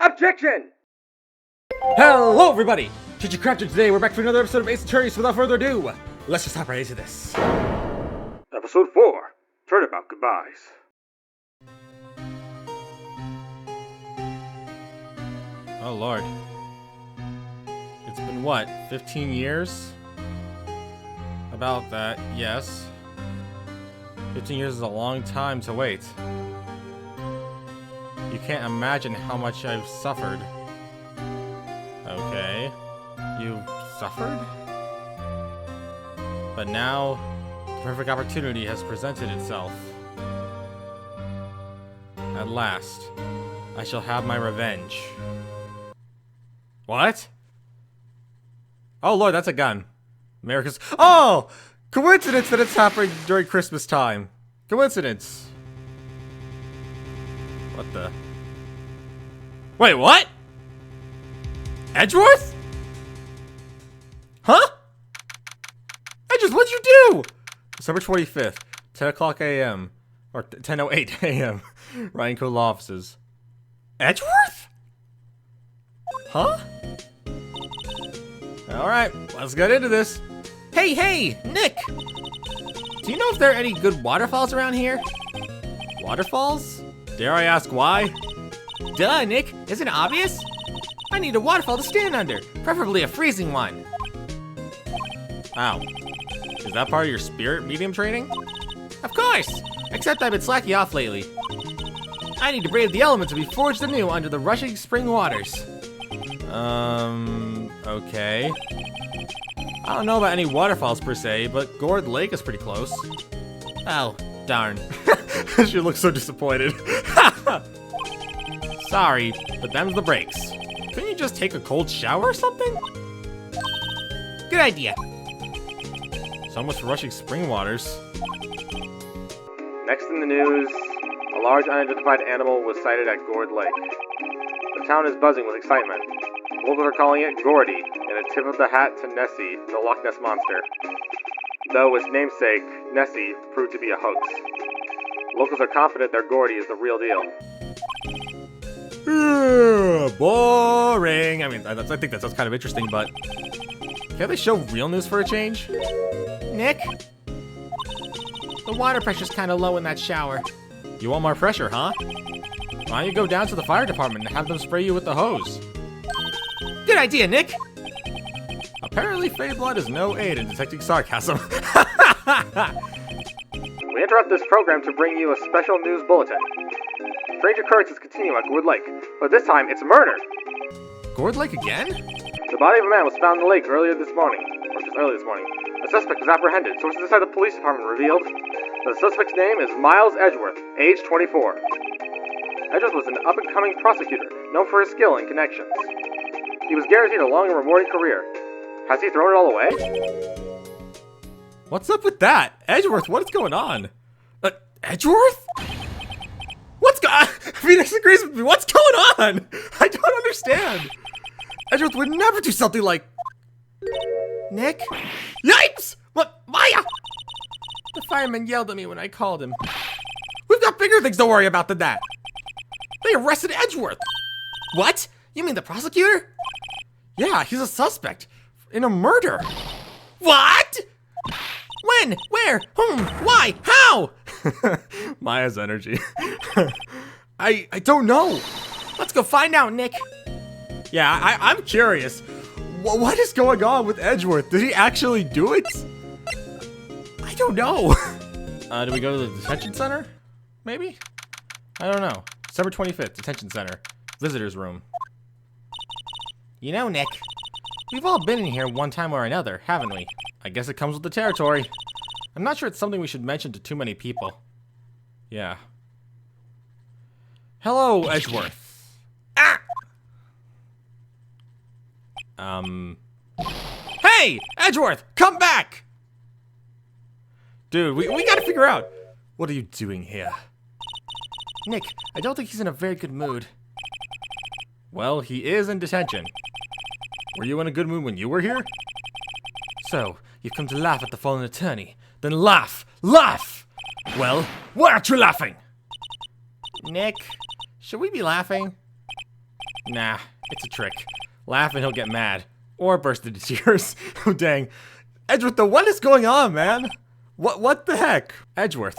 Objection! Hello, everybody! GG Crafter today. We're back for another episode of Ace Attorney, so without further ado, let's just hop right into this. Episode 4. Turnabout Goodbyes. Oh, Lord. It's been, what, 15 years? About that, yes. 15 years is a long time to wait. You can't imagine how much I've suffered. Okay. You've suffered? But now, the perfect opportunity has presented itself. At last, I shall have my revenge. What? Oh Lord, that's a gun. America's— Oh! Coincidence that it's happening during Christmas time. Coincidence. What the— Wait, what? Edgeworth? Huh? Edgeworth, what'd you do? December 25th, 10 o'clock a.m. Or 10:08 a.m. Ryan Code Law Offices. Edgeworth? Huh? Alright, let's get into this. Hey, Nick! Do you know if there are any good waterfalls around here? Waterfalls? Dare I ask why? Duh, Nick. Isn't it obvious? I need a waterfall to stand under, preferably a freezing one. Ow. Is that part of your spirit medium training? Of course! Except I've been slacking off lately. I need to brave the elements to be forged anew under the rushing spring waters. Okay. I don't know about any waterfalls per se, but Gourd Lake is pretty close. Oh, darn. She looks so disappointed. Sorry, but them's the breaks. Couldn't you just take a cold shower or something? Good idea. So much for rushing spring waters. Next in the news, a large unidentified animal was sighted at Gourd Lake. The town is buzzing with excitement. Locals are calling it Gordy, and a tip of the hat to Nessie, the Loch Ness Monster. Though its namesake, Nessie, proved to be a hoax. Locals are confident their Gordy is the real deal. Boring. I mean, I think that sounds kind of interesting, but can't they show real news for a change? Nick? The water pressure's kind of low in that shower. You want more pressure, huh? Why don't you go down to the fire department and have them spray you with the hose? Good idea, Nick! Apparently, Fey Blood is no aid in detecting sarcasm. We interrupt this program to bring you a special news bulletin. Strange occurrences continue at Gourd Lake, but this time it's murder! Gourd Lake again? The body of a man was found in the lake early this morning. A suspect was apprehended. Sources inside the police department revealed the suspect's name is Miles Edgeworth, age 24. Edgeworth was an up-and-coming prosecutor, known for his skill and connections. He was guaranteed a long and rewarding career. Has he thrown it all away? What's up with that? Edgeworth, what is going on? Edgeworth? Phoenix agrees with me. What's going on? I don't understand. Edgeworth would never do something like... Nick? Yikes! What? Maya! The fireman yelled at me when I called him. We've got bigger things to worry about than that. They arrested Edgeworth. What? You mean the prosecutor? Yeah, he's a suspect in a murder. What? When? Where? Whom? Why? How? Maya's energy. I don't know. Let's go find out, Nick. Yeah, I'm curious. What is going on with Edgeworth? Did he actually do it? I don't know. Do we go to the detention center? Maybe? I don't know. December 25th, detention center. Visitor's room. You know, Nick, we've all been in here one time or another, haven't we? I guess it comes with the territory. I'm not sure it's something we should mention to too many people. Yeah. Hello, Edgeworth. Ah! Hey! Edgeworth! Come back! Dude, we gotta figure out. What are you doing here? Nick, I don't think he's in a very good mood. Well, he is in detention. Were you in a good mood when you were here? So, you've come to laugh at the fallen attorney. Then laugh! Laugh! Well, why aren't you laughing? Nick, should we be laughing? Nah, it's a trick. Laugh and he'll get mad. Or burst into tears. Oh, dang. Edgeworth, what is going on, man? What the heck? Edgeworth.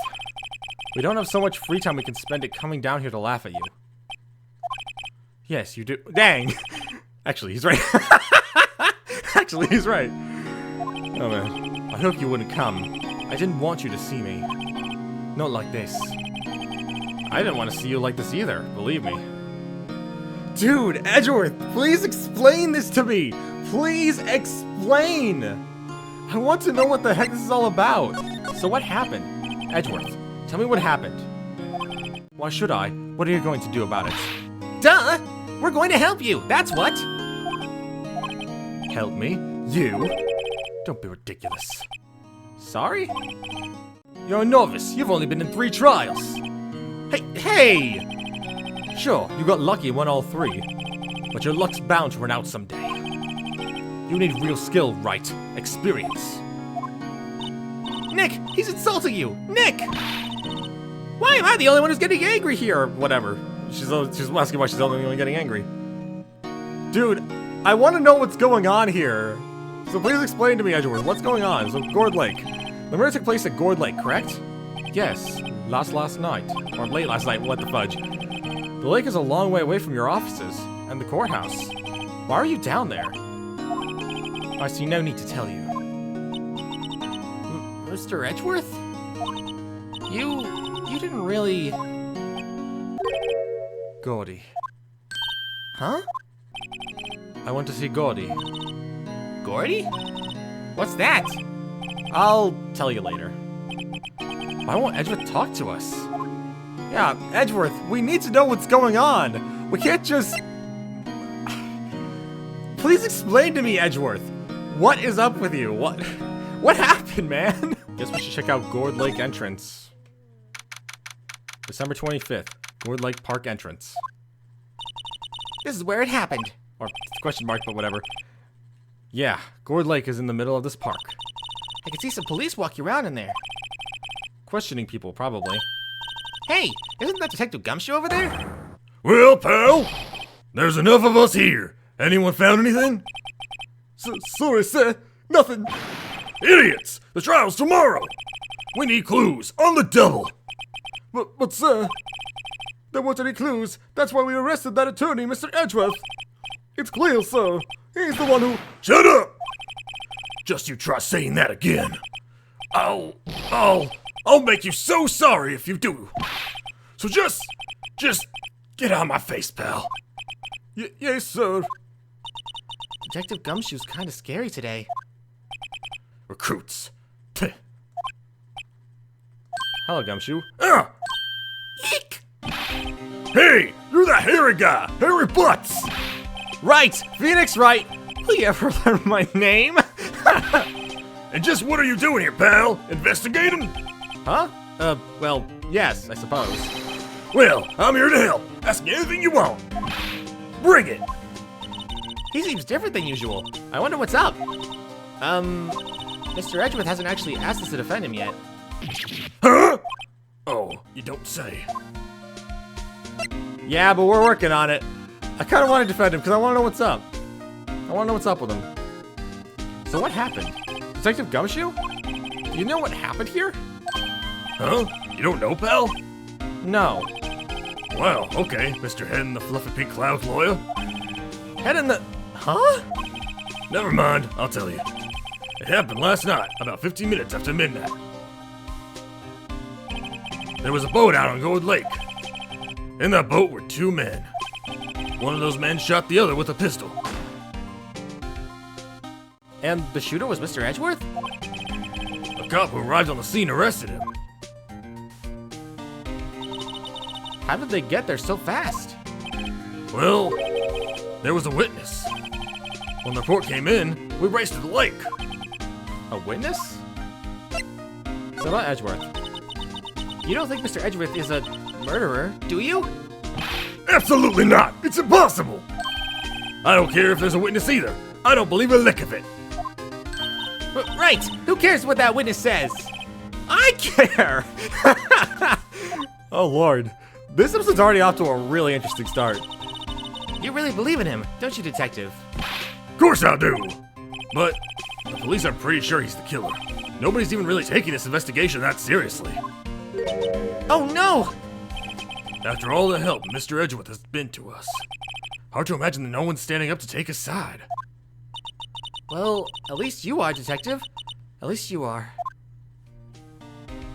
We don't have so much free time we can spend it coming down here to laugh at you. Yes, you do. Dang. Actually, he's right. Actually, he's right. Oh, man. I hoped you wouldn't come. I didn't want you to see me. Not like this. I didn't want to see you like this either, believe me. Dude, Edgeworth, please explain this to me! Please explain! I want to know what the heck this is all about. So what happened? Edgeworth, tell me what happened. Why should I? What are you going to do about it? Duh! We're going to help you, that's what! Help me? You? Don't be ridiculous. Sorry? You're a novice. You've only been in 3 trials. Hey! Sure, you got lucky and won all 3. But your luck's bound to run out someday. You need real skill, right? Experience. Nick! He's insulting you! Nick! Why am I the only one who's getting angry here? Or whatever. She's asking why she's the only one getting angry. Dude, I want to know what's going on here. So please explain to me, Edgeworth, what's going on? So, Gourd Lake. The murder took place at Gourd Lake, correct? Yes, last night. Or late last night, what the fudge. The lake is a long way away from your offices, and the courthouse. Why are you down there? I see no need to tell you. Mr. Edgeworth? You didn't really... Gordy. Huh? I want to see Gordy. Gordy? What's that? I'll tell you later. Why won't Edgeworth talk to us? Yeah, Edgeworth, we need to know what's going on. We can't just... Please explain to me, Edgeworth. What is up with you? What happened, man? Guess we should check out Gourd Lake entrance. December 25th, Gourd Lake Park entrance. This is where it happened. Or question mark, but whatever. Yeah, Gourd Lake is in the middle of this park. I can see some police walking around in there. Questioning people, probably. Hey, isn't that Detective Gumshoe over there? Well, pal, there's enough of us here. Anyone found anything? Sorry, sir. Nothing. Idiots! The trial's tomorrow! We need clues, on the double! But sir, there weren't any clues. That's why we arrested that attorney, Mr. Edgeworth. It's clear, sir. He's the one who... Shut up! Just you try saying that again. I'll make you so sorry if you do. So just get out of my face, pal. Yes, sir. Detective Gumshoe's kind of scary today. Recruits. Hello, Gumshoe. Eek! Hey, you're that hairy guy, Hairy Butts. Right, Phoenix Wright. Will you ever learn my name? And just what are you doing here, pal? Investigating? Huh? Well, yes, I suppose. Well, I'm here to help. Ask me anything you want. Bring it. He seems different than usual. I wonder what's up. Mr. Edgeworth hasn't actually asked us to defend him yet. Huh? Oh, you don't say. Yeah, but we're working on it. I kind of want to defend him because I want to know what's up. I want to know what's up with him. So what happened? Detective Gumshoe? Do you know what happened here? Huh? You don't know, pal? No. Well, okay, Mr. Head in the Fluffy Pink Clouds lawyer. Head in the... Huh? Never mind, I'll tell you. It happened last night, about 15 minutes after midnight. There was a boat out on Gold Lake. In that boat were 2 men. One of those men shot the other with a pistol. And the shooter was Mr. Edgeworth? A cop who arrived on the scene arrested him. How did they get there so fast? Well, there was a witness. When the report came in, we raced to the lake. A witness? So about Edgeworth. You don't think Mr. Edgeworth is a murderer, do you? Absolutely not! It's impossible! I don't care if there's a witness either. I don't believe a lick of it. Right! Who cares what that witness says? I care! Oh lord. This episode's already off to a really interesting start. You really believe in him, don't you, Detective? Of course I do. But the police are pretty sure he's the killer. Nobody's even really taking this investigation that seriously. Oh no! After all the help Mr. Edgeworth has been to us, hard to imagine that no one's standing up to take his side. Well, at least you are, Detective. At least you are.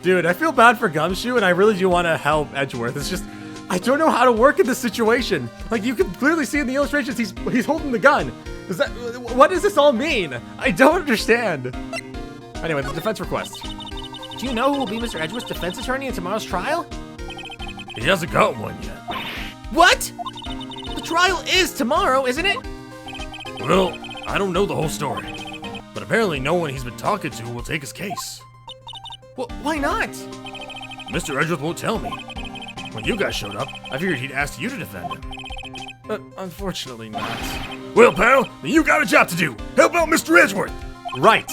Dude, I feel bad for Gumshoe, and I really do want to help Edgeworth. It's just, I don't know how to work in this situation. Like, you can clearly see in the illustrations he's holding the gun. What does this all mean? I don't understand. Anyway, the defense request. Do you know who will be Mr. Edgeworth's defense attorney in tomorrow's trial? He hasn't got one yet. What? The trial is tomorrow, isn't it? Well, I don't know the whole story. But apparently no one he's been talking to will take his case. Well, why not? Mr. Edgeworth won't tell me. When you guys showed up, I figured he'd ask you to defend him. But unfortunately not. Well, pal, then you got a job to do. Help out Mr. Edgeworth. Right.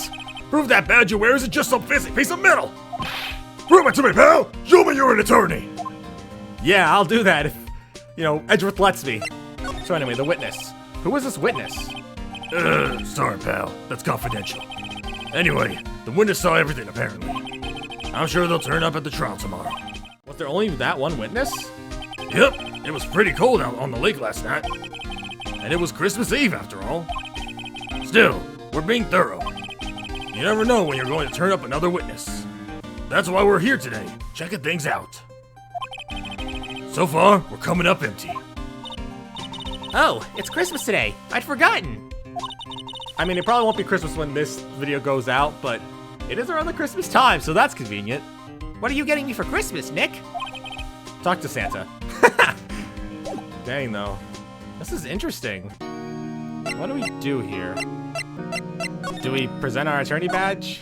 Prove that badge you wear isn't just some fancy piece of metal. Prove it to me, pal. Show me you're an attorney. Yeah, I'll do that if, Edgeworth lets me. So anyway, the witness. Who is this witness? Sorry, pal. That's confidential. Anyway, the witness saw everything, apparently. I'm sure they'll turn up at the trial tomorrow. Was there only that one witness? Yep, it was pretty cold out on the lake last night. And it was Christmas Eve, after all. Still, we're being thorough. You never know when you're going to turn up another witness. That's why we're here today, checking things out. So far, we're coming up empty. Oh, it's Christmas today. I'd forgotten. I mean, it probably won't be Christmas when this video goes out, but it is around the Christmas time, so that's convenient. What are you getting me for Christmas, Nick? Talk to Santa. Dang, though. This is interesting. What do we do here? Do we present our attorney badge?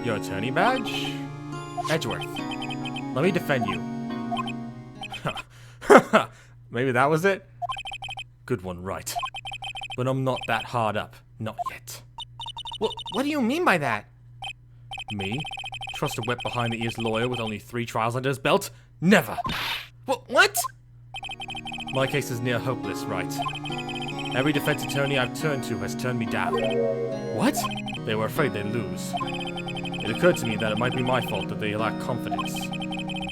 Your attorney badge? Edgeworth, let me defend you. Maybe that was it? Good one, right. But I'm not that hard up. Not yet. What do you mean by that? Me? Trust a wet behind-the-ears lawyer with only 3 trials under his belt? Never! What? My case is near hopeless, right? Every defense attorney I've turned to has turned me down. What? They were afraid they'd lose. It occurred to me that it might be my fault that they lack confidence.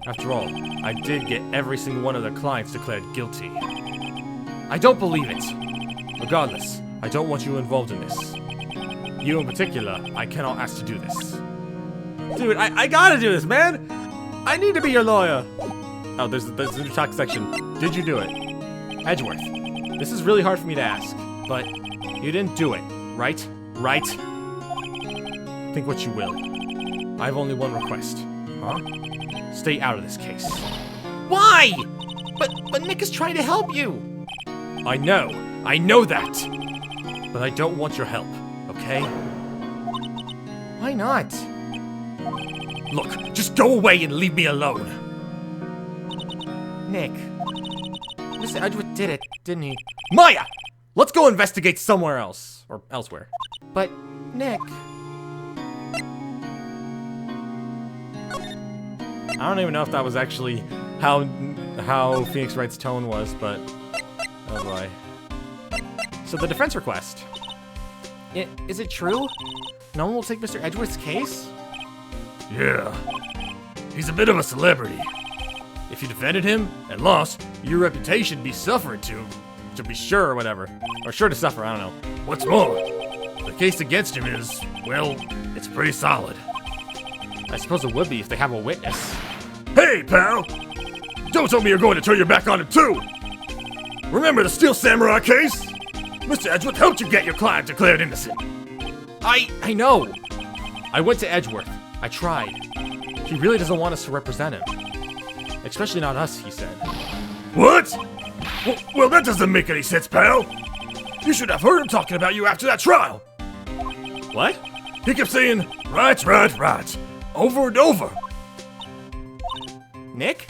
After all, I did get every single one of their clients declared guilty. I don't believe it! Regardless, I don't want you involved in this. You in particular, I cannot ask to do this. Dude, I gotta do this, man! I need to be your lawyer! Oh, there's the talk section. Did you do it? Edgeworth, this is really hard for me to ask, but you didn't do it, right? Right? Think what you will. I have only one request. Huh? Stay out of this case. Why? But Nick is trying to help you. I know that! But I don't want your help, okay? Why not? Look, just go away and leave me alone! Nick. Mr. Edgeworth did it, didn't he? Maya! Let's go investigate somewhere else. Or elsewhere. But, Nick... I don't even know if that was actually how Phoenix Wright's tone was, but... Oh boy. So the defense request. Is it true? No one will take Mr. Edgeworth's case? Yeah. He's a bit of a celebrity. If you defended him and lost, your reputation would be suffering To be sure or whatever. Or sure to suffer, I don't know. What's more, the case against him is, well, it's pretty solid. I suppose it would be if they have a witness. Hey, pal! Don't tell me you're going to turn your back on him, too! Remember the Steel Samurai case? Mr. Edgeworth helped you get your client declared innocent. I know! I went to Edgeworth. I tried. He really doesn't want us to represent him. Especially not us, he said. What? Well, that doesn't make any sense, pal. You should have heard him talking about you after that trial. What? He kept saying, right, over and over. Nick?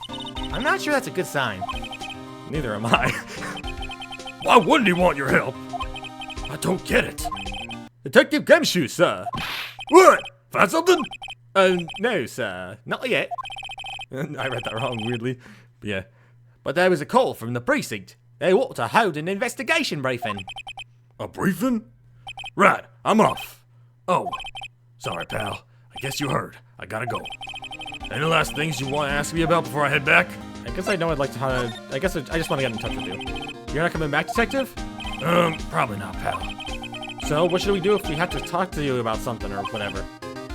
I'm not sure that's a good sign. Neither am I. Why wouldn't he want your help? I don't get it. Detective Gumshoe, sir. What? Find something? No, sir. Not yet. I read that wrong, weirdly. But yeah. But there was a call from the precinct. They ought to hold an investigation briefing. A briefing? Right, I'm off. Oh, sorry, pal. I guess you heard. I gotta go. Any last things you want to ask me about before I head back? I guess I know I'd like to. I guess I just want to get in touch with you. You're not coming back, detective? Probably not, pal. So, what should we do if we have to talk to you about something or whatever?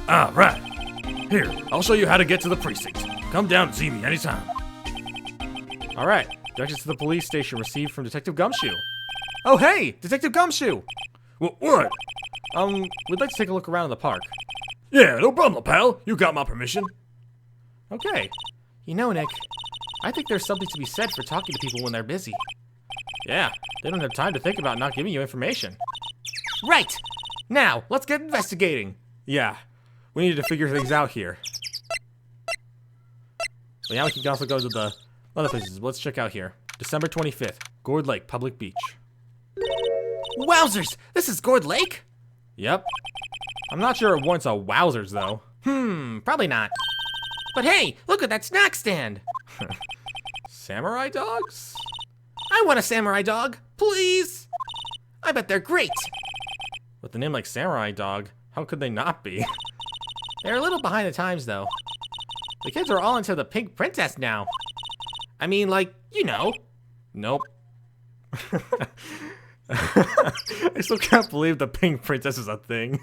Ah, right. Here, I'll show you how to get to the precinct. Come down and see me anytime. Alright, directions to the police station received from Detective Gumshoe. Oh, hey! Detective Gumshoe! What? We'd like to take a look around in the park. Yeah, no problem, pal. You got my permission. Okay. You know, Nick, I think there's something to be said for talking to people when they're busy. Yeah, they don't have time to think about not giving you information. Right! Now, let's get investigating! Yeah, we need to figure things out here. But now we can also go to the other places. Let's check out here. December 25th, Gourd Lake, Public Beach. Wowzers! This is Gourd Lake? Yep. I'm not sure it warrants a wowzers, though. Probably not. But hey, look at that snack stand! Samurai dogs? I want a samurai dog, please! I bet they're great! With a name like Samurai Dog, how could they not be? They're a little behind the times, though. The kids are all into the Pink Princess now. I mean, like, you know. Nope. I still can't believe the Pink Princess is a thing.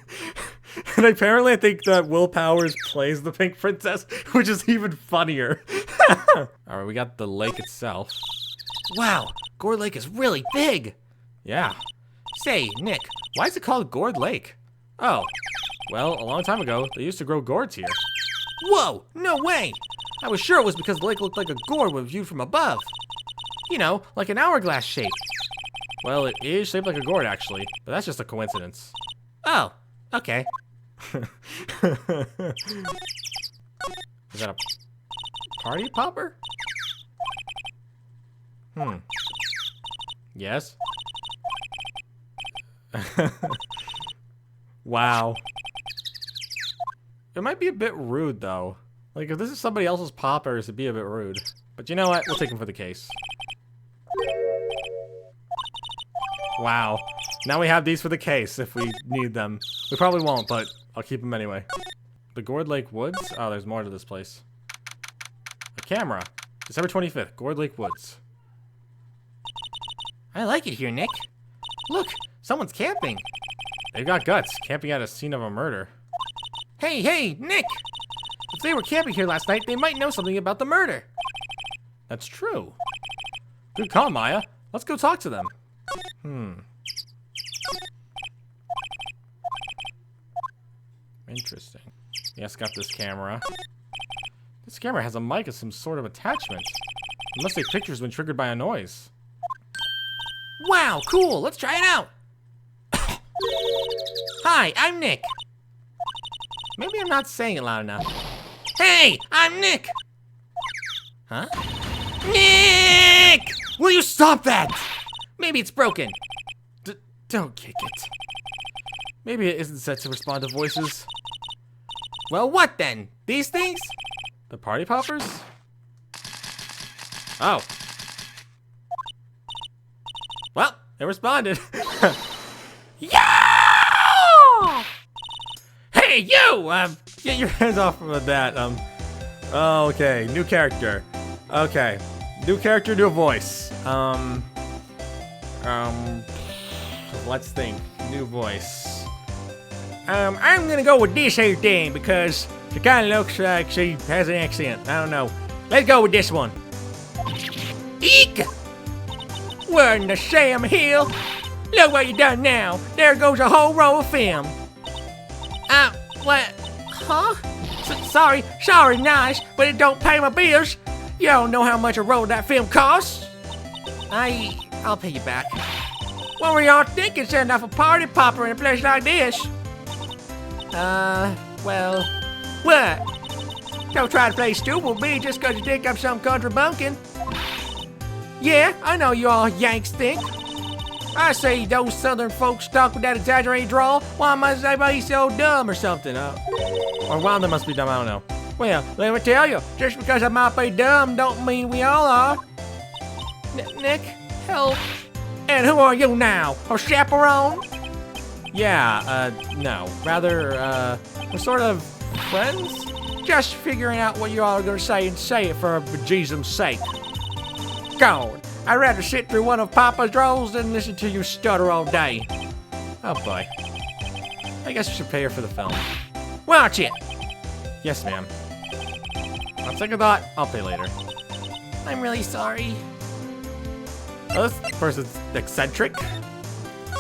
And apparently I think that Will Powers plays the Pink Princess, which is even funnier. Alright, we got the lake itself. Wow, Gourd Lake is really big. Yeah. Say, Nick, why is it called Gourd Lake? Oh, well, a long time ago, they used to grow gourds here. Whoa, no way! I was sure it was because the lake looked like a gourd when viewed from above. You know, like an hourglass shape. Well, it is shaped like a gourd, actually, but that's just a coincidence. Oh, okay. Is that a party popper? Yes? Wow. It might be a bit rude, though. Like, if this is somebody else's poppers, it'd be a bit rude. But you know what? We'll take them for the case. Wow. Now we have these for the case if we need them. We probably won't, but I'll keep them anyway. The Gourd Lake Woods? Oh, there's more to this place. A camera. December 25th, Gourd Lake Woods. I like it here, Nick. Look, someone's camping. They've got guts, camping at a scene of a murder. Hey, Nick! If they were camping here last night, they might know something about the murder. That's true. Good call, Maya. Let's go talk to them. Interesting. Yes, got this camera. This camera has a mic as some sort of attachment. It must take pictures when triggered by a noise. Wow, cool! Let's try it out! Hi, I'm Nick. Maybe I'm not saying it loud enough. Hey, I'm Nick! Huh? Nick! Will you stop that? Maybe it's broken. Don't kick it. Maybe it isn't set to respond to voices. Well, what then? These things? The party poppers? Oh. Well, it responded. Yeah! Hey, you! Get your hands off of that. Okay, new character. Okay, new character, new voice. Let's think. New voice. I'm gonna go with this here thing because she kind of looks like she has an accent. I don't know. Let's go with this one. Eek! What in the Sam Hill? Look what you done now. There goes a whole row of film. What? Huh? Sorry, nice, but it don't pay my bills. You don't know how much a roll of that film costs. I'll pay you back. What were y'all thinking setting off a party popper in a place like this? Well, what? Don't try to play stupid with me just cause you think I'm some country bumpkin. Yeah, I know you all Yanks think. I say those southern folks talk with that exaggerated drawl. Why must everybody so dumb or something? Or why they must be dumb, I don't know. Well, let me tell you, just because I might be dumb don't mean we all are. Nick? help. And who are you now? A chaperone? Yeah, no. Rather, we're sort of friends? Just figuring out what you all are gonna say and say it for Jesus' sake. Go. I'd rather sit through one of Papa's rolls than listen to you stutter all day. Oh boy. I guess we should pay her for the film. Watch it! Yes, ma'am. On second thought, I'll pay later. I'm really sorry. Oh, this person's eccentric.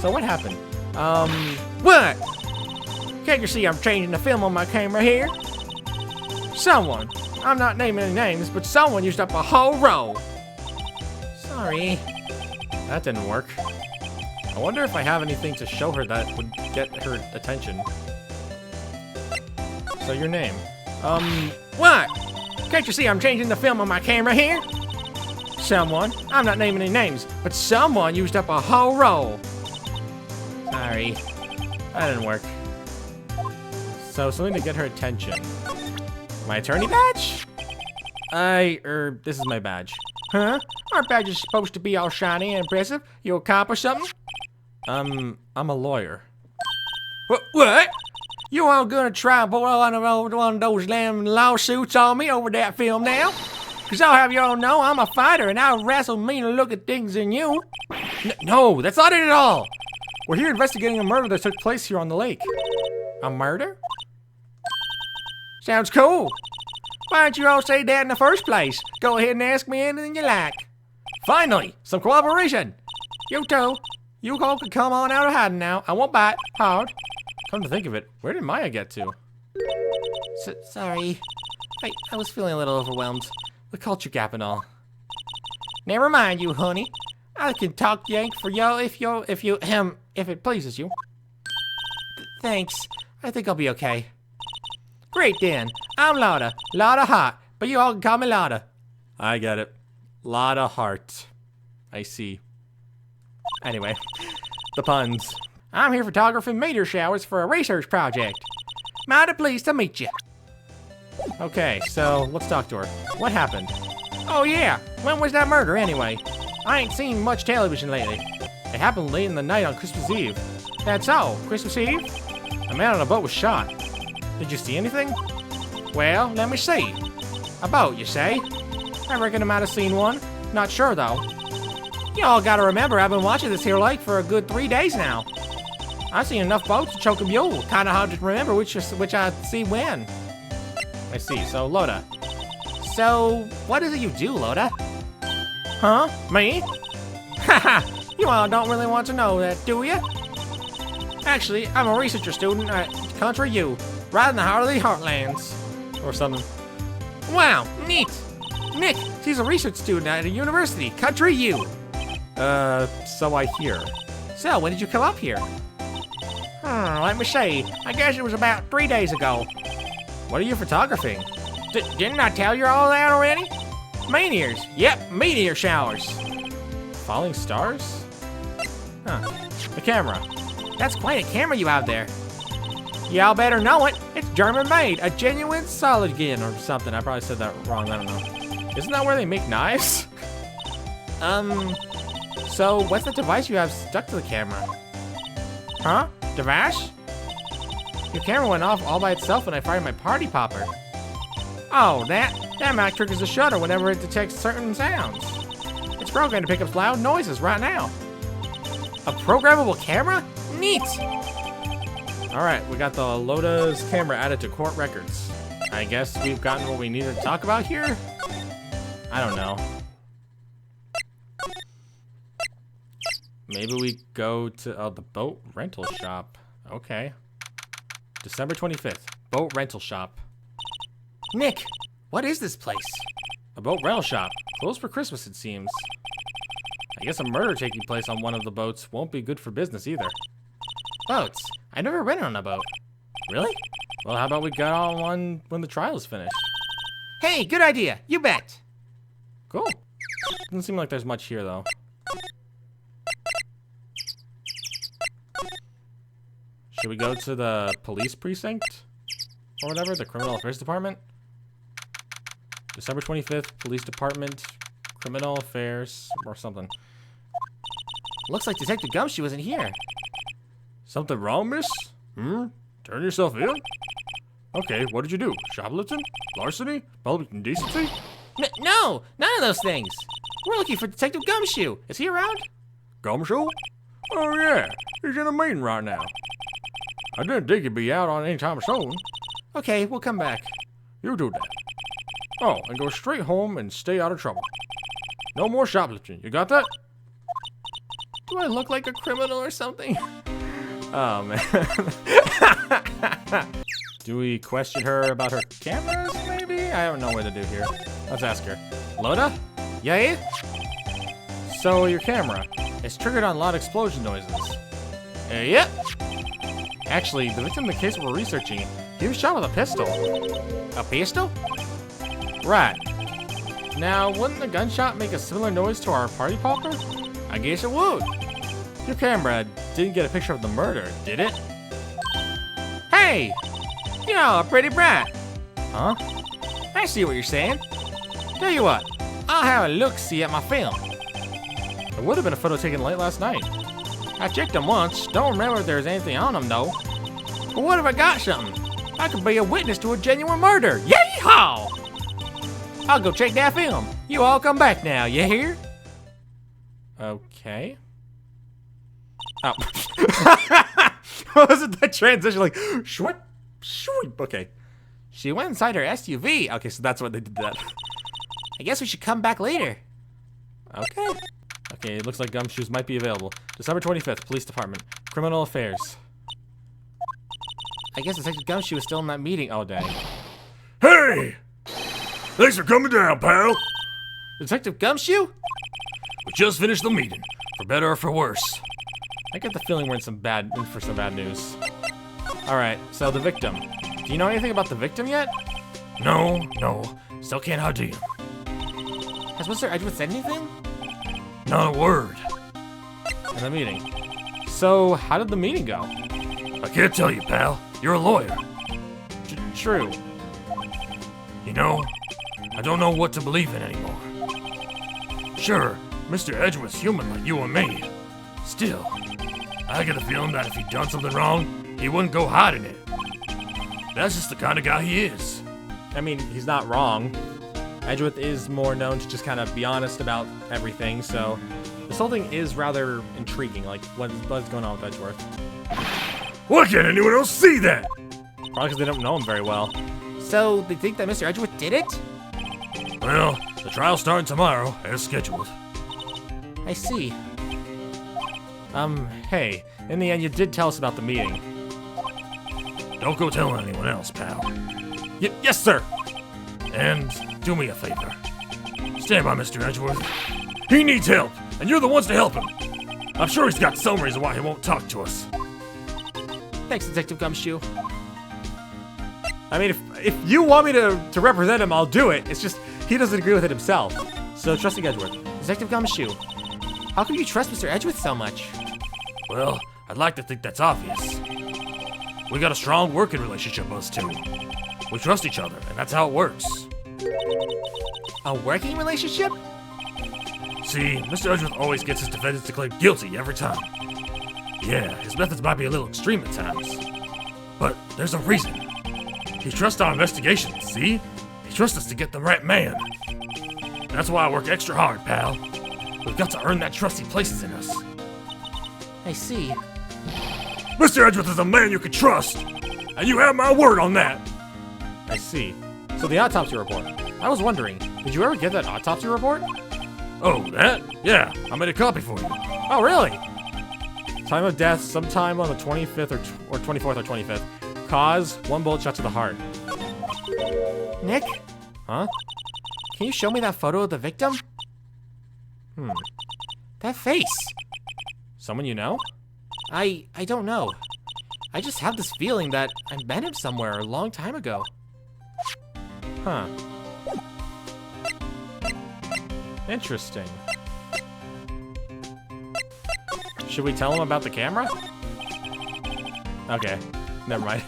So what happened? What? Can't you see I'm changing the film on my camera here? Someone, I'm not naming any names, but someone used up a whole roll. Sorry. That didn't work. I wonder if I have anything to show her that would get her attention. So your name? What? Can't you see I'm changing the film on my camera here? Someone, I'm not naming any names, but someone used up a whole roll. Sorry. That didn't work. So something to get her attention. My attorney badge? This is my badge. Huh? Our badge is supposed to be all shiny and impressive. You accomplish something? I'm a lawyer. What? You all gonna try boil on one of those damn lawsuits on me over that film now? Cause I'll have you all know I'm a fighter and I'll wrestle meaner looking things than you. No, that's not it at all. We're here investigating a murder that took place here on the lake. A murder? Sounds cool. Why don't you all say that in the first place? Go ahead and ask me anything you like. Finally, some cooperation. You two, you all can come on out of hiding now. I won't bite hard. Come to think of it, where did Maya get to? Sorry. I was feeling a little overwhelmed. The culture gap and all. Never mind you, honey. I can talk yank for you if it pleases you. Thanks. I think I'll be okay. Great then. I'm Lotta. Lotta Hart. But you all can call me Lotta. I get it. Lotta Hart. I see. Anyway, the puns. I'm here photographing meteor showers for a research project. Mighty pleased to meet you. Okay, so let's talk to her. What happened? Oh yeah, when was that murder anyway? I ain't seen much television lately. It happened late in the night on Christmas Eve. That's all, Christmas Eve? A man on a boat was shot. Did you see anything? Well, let me see. A boat, you say? I reckon I might have seen one. Not sure though. Y'all gotta remember I've been watching this here lake for a good 3 days now. I've seen enough boats to choke a mule. Kinda hard to remember which I see when. I see, so Loda. So, what is it you do, Loda? Huh? Me? Haha, you all don't really want to know that, do you? Actually, I'm a researcher student at Country U, right in the heart of the Heartlands. Or something. Wow, neat! Nick, he's a research student at a university, Country U. So I hear. So, when did you come up here? Let me see. I guess it was about 3 days ago. What are you photographing? Didn't I tell you all that already? Meteors. Yep, meteor showers. Falling stars? Huh. The camera. That's quite a camera you have there. Y'all better know it. It's German made. A genuine Soligen or something. I probably said that wrong. I don't know. Isn't that where they make knives? So what's the device you have stuck to the camera? Huh? Device? Your camera went off all by itself when I fired my party popper. Oh, that might triggers the shutter whenever it detects certain sounds. It's programmed to pick up loud noises right now. A programmable camera? Neat! Alright, we got the Loda's camera added to court records. I guess we've gotten what we needed to talk about here? I don't know. Maybe we go to the boat rental shop. Okay. December 25th, boat rental shop. Nick, what is this place? A boat rental shop. Closed for Christmas, it seems. I guess a murder taking place on one of the boats won't be good for business either. Boats? I've never been on a boat. Really? Well, how about we go on one when the trial's finished? Hey, good idea. You bet. Cool. Doesn't seem like there's much here, though. Should we go to the police precinct? Or whatever, the criminal affairs department? December 25th, police department, criminal affairs, or something. Looks like Detective Gumshoe isn't here. Something wrong, miss? Turn yourself in? Okay, what did you do? Shoplifting? Larceny? Public indecency? No! None of those things! We're looking for Detective Gumshoe. Is he around? Gumshoe? Oh yeah, he's in a meeting right now. I didn't think he'd be out on any time soon. Okay, we'll come back. You do that. Oh, and go straight home and stay out of trouble. No more shoplifting. You got that? Do I look like a criminal or something? Oh, man. Do we question her about her cameras, maybe? I don't know what to do here. Let's ask her. Loda? Yeah? So, your camera. It's triggered on loud explosion noises. Yep. Actually, the victim in the case we're researching, he was shot with a pistol. A pistol? Right. Now, wouldn't the gunshot make a similar noise to our party popper? I guess it would. Your camera didn't get a picture of the murder, did it? Hey! You're a pretty brat. Huh? I see what you're saying. Tell you what, I'll have a look-see at my film. There would have been a photo taken late last night. I checked them once. Don't remember if there's anything on them, though. But what if I got something? I could be a witness to a genuine murder. Yee-haw! I'll go check that film. You all come back now, you hear? Okay. Oh. What was it, that transition? Like, shwip, shwip. Okay. She went inside her SUV. Okay, so that's what they did that. I guess we should come back later. Okay. Okay, it looks like gumshoes might be available. December 25th, Police Department. Criminal Affairs. I guess Detective Gumshoe is still in that meeting. Oh, dang. Hey! Thanks for coming down, pal. Detective Gumshoe? We just finished the meeting, for better or for worse. I get the feeling we're in for some bad news. Alright, so the victim. Do you know anything about the victim yet? No, still can't ID him. Has Mr. Edgeworth said anything? Not a word. In the meeting. So, how did the meeting go? I can't tell you, pal. You're a lawyer. True. You know, I don't know what to believe in anymore. Sure, Mr. Edgeworth's human like you and me. Still, I get a feeling that if he'd done something wrong, he wouldn't go hiding it. That's just the kind of guy he is. I mean, he's not wrong. Edgeworth is more known to just kind of be honest about everything, so this whole thing is rather intriguing. Like, what's going on with Edgeworth? Why can't anyone else see that? Probably because they don't know him very well. So, they think that Mr. Edgeworth did it? Well, the trial's starting tomorrow, as scheduled. I see. Hey, in the end, you did tell us about the meeting. Don't go telling anyone else, pal. Yes, sir! And do me a favor. Stand by Mr. Edgeworth. He needs help, and you're the ones to help him. I'm sure he's got some reason why he won't talk to us. Thanks, Detective Gumshoe. I mean, if you want me to represent him, I'll do it. It's just, he doesn't agree with it himself. So, trusting Edgeworth. Detective Gumshoe, how can you trust Mr. Edgeworth so much? Well, I'd like to think that's obvious. We got a strong working relationship, us two. We trust each other, and that's how it works. A working relationship? See, Mr. Edgeworth always gets his defendants declared guilty every time. Yeah, his methods might be a little extreme at times. But there's a reason. He trusts our investigations, see? He trusts us to get the right man. That's why I work extra hard, pal. We've got to earn that trust he places in us. I see. Mr. Edgeworth is a man you can trust, and you have my word on that. I see. So the autopsy report. I was wondering, did you ever get that autopsy report? Oh, that? Yeah, I made a copy for you. Oh, really? Time of death, sometime on the 25th or 24th or 25th. Cause, 1 bullet shot to the heart. Nick? Huh? Can you show me that photo of the victim? That face. Someone you know? I don't know. I just have this feeling that I met him somewhere a long time ago. Huh. Interesting. Should we tell him about the camera? Okay, never mind.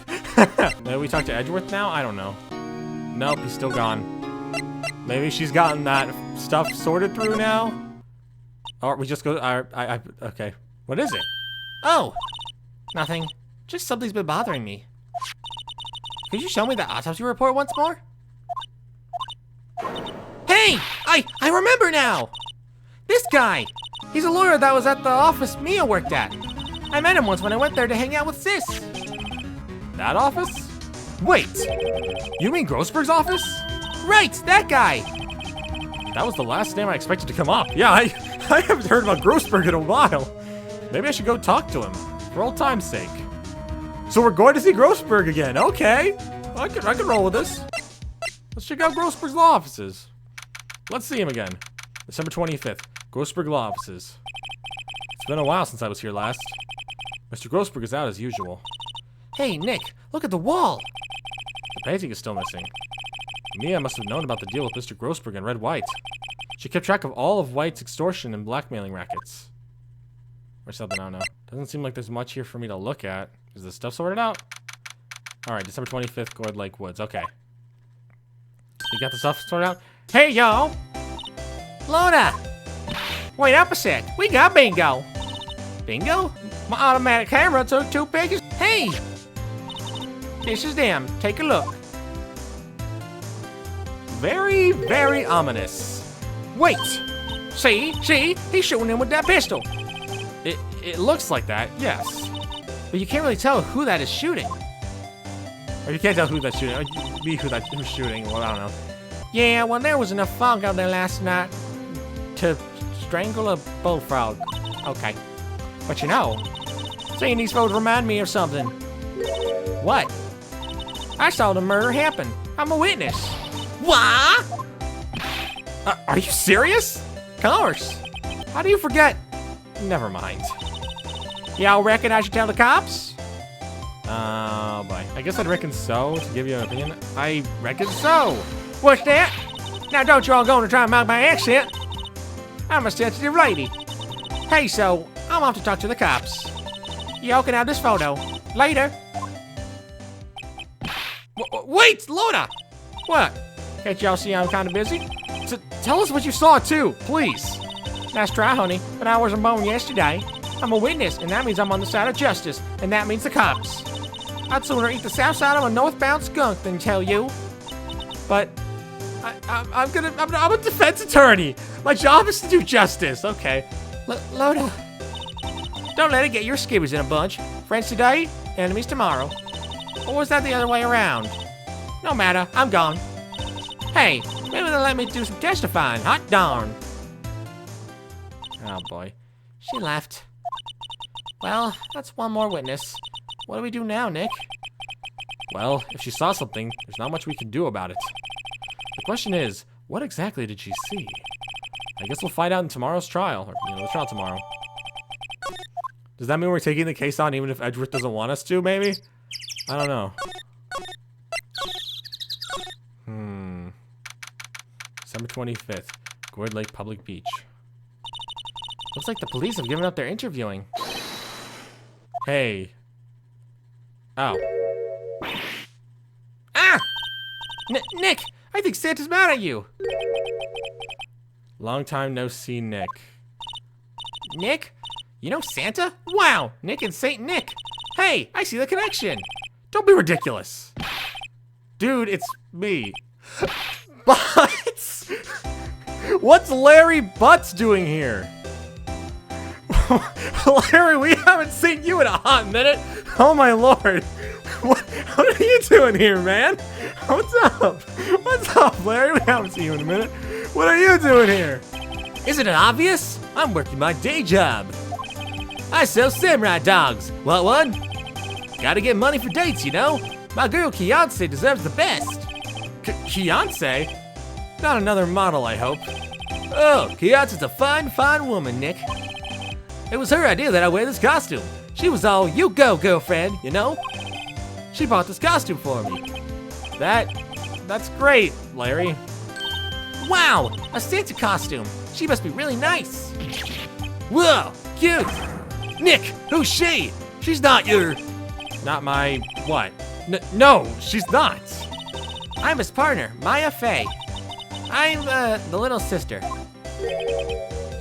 Maybe we talk to Edgeworth now? I don't know. Nope, he's still gone. Maybe she's gotten that stuff sorted through now? Or we just go, okay. What is it? Oh, nothing. Just something's been bothering me. Could you show me the autopsy report once more? Hey, I remember now. This guy. He's a lawyer that was at the office Mia worked at. I met him once when I went there to hang out with Sis. That office? Wait, you mean Grossberg's office? Right, that guy. That was the last name I expected to come up. Yeah, I haven't heard about Grossberg in a while. Maybe I should go talk to him, for old time's sake. So we're going to see Grossberg again, okay. I can roll with this. Let's check out Grossberg's law offices. Let's see him again. December 25th, Grossberg law offices. It's been a while since I was here last. Mr. Grossberg is out as usual. Hey, Nick, look at the wall. The painting is still missing. Mia must have known about the deal with Mr. Grossberg and Red White. She kept track of all of White's extortion and blackmailing rackets. Or something, I don't know. Doesn't seem like there's much here for me to look at. Is this stuff sorted out? Alright, December 25th, Gourd Lake Woods. Okay. You got the stuff sorted out? Hey, yo. Lona. Wait up a sec. We got bingo. Bingo? My automatic camera took 2 pictures. Hey. This is them. Take a look. Very, very ominous. Wait. See? He's shooting him with that pistol. It looks like that, yes. But you can't really tell who that is shooting. Or you can't tell who that's shooting. Or who's shooting. Well, I don't know. Yeah, well, there was enough fog out there last night to strangle a bullfrog. Okay. But you know, seeing these photos remind me of something. What? I saw the murder happen. I'm a witness. What? Are you serious? Of course. How do you forget? Never mind. Y'all reckon I should tell the cops? Oh boy. I guess I'd reckon so, to give you an opinion. I reckon So, what's that? Now don't you all go to try and mock my accent. I'm a sensitive lady. Hey, so, I'm off to talk to the cops. Y'all can have this photo. Later. Wait, Lona! What? Can't y'all see I'm kind of busy? Tell us what you saw too, please. Nice try, honey, but I wasn't born yesterday. I'm a witness, and that means I'm on the side of justice, and that means the cops. I'd sooner eat the south side of a northbound skunk than tell you. But I'm a defense attorney. My job is to do justice. Okay. Loda, don't let it get your skivvies in a bunch. Friends today, enemies tomorrow. Or was that the other way around? No matter, I'm gone. Hey, maybe they'll let me do some testifying. Hot darn. Oh boy. She left. Well, that's one more witness. What do we do now, Nick? Well, if she saw something, there's not much we can do about it. The question is, what exactly did she see? I guess we'll find out in tomorrow's trial, or, the trial tomorrow. Does that mean we're taking the case on even if Edgeworth doesn't want us to, maybe? I don't know. December 25th, Gourd Lake Public Beach. Looks like the police have given up their interviewing. Hey. Oh. Ah! Nick, I think Santa's mad at you. Long time no see, Nick. Nick? You know Santa? Wow, Nick and Saint Nick. Hey, I see the connection. Don't be ridiculous. Dude, it's me. Butts? What's Larry Butts doing here? Larry, we haven't seen you in a hot minute. Oh my lord. What are you doing here, man? What's up? What's up, Larry? We haven't seen you in a minute. What are you doing here? Isn't it obvious? I'm working my day job. I sell samurai dogs. Want one? Gotta get money for dates, you know? My girl Kianse deserves the best. Kianse? Not another model, I hope. Oh, Kianse's a fine, fine woman, Nick. It was her idea that I wear this costume. She was all, you go, girlfriend, you know? She bought this costume for me. That's great, Larry. Wow, a Santa costume. She must be really nice. Whoa, cute. Nick, who's she? She's not your... Not my... what? No, she's not. I'm his partner, Maya Faye. I'm, the little sister.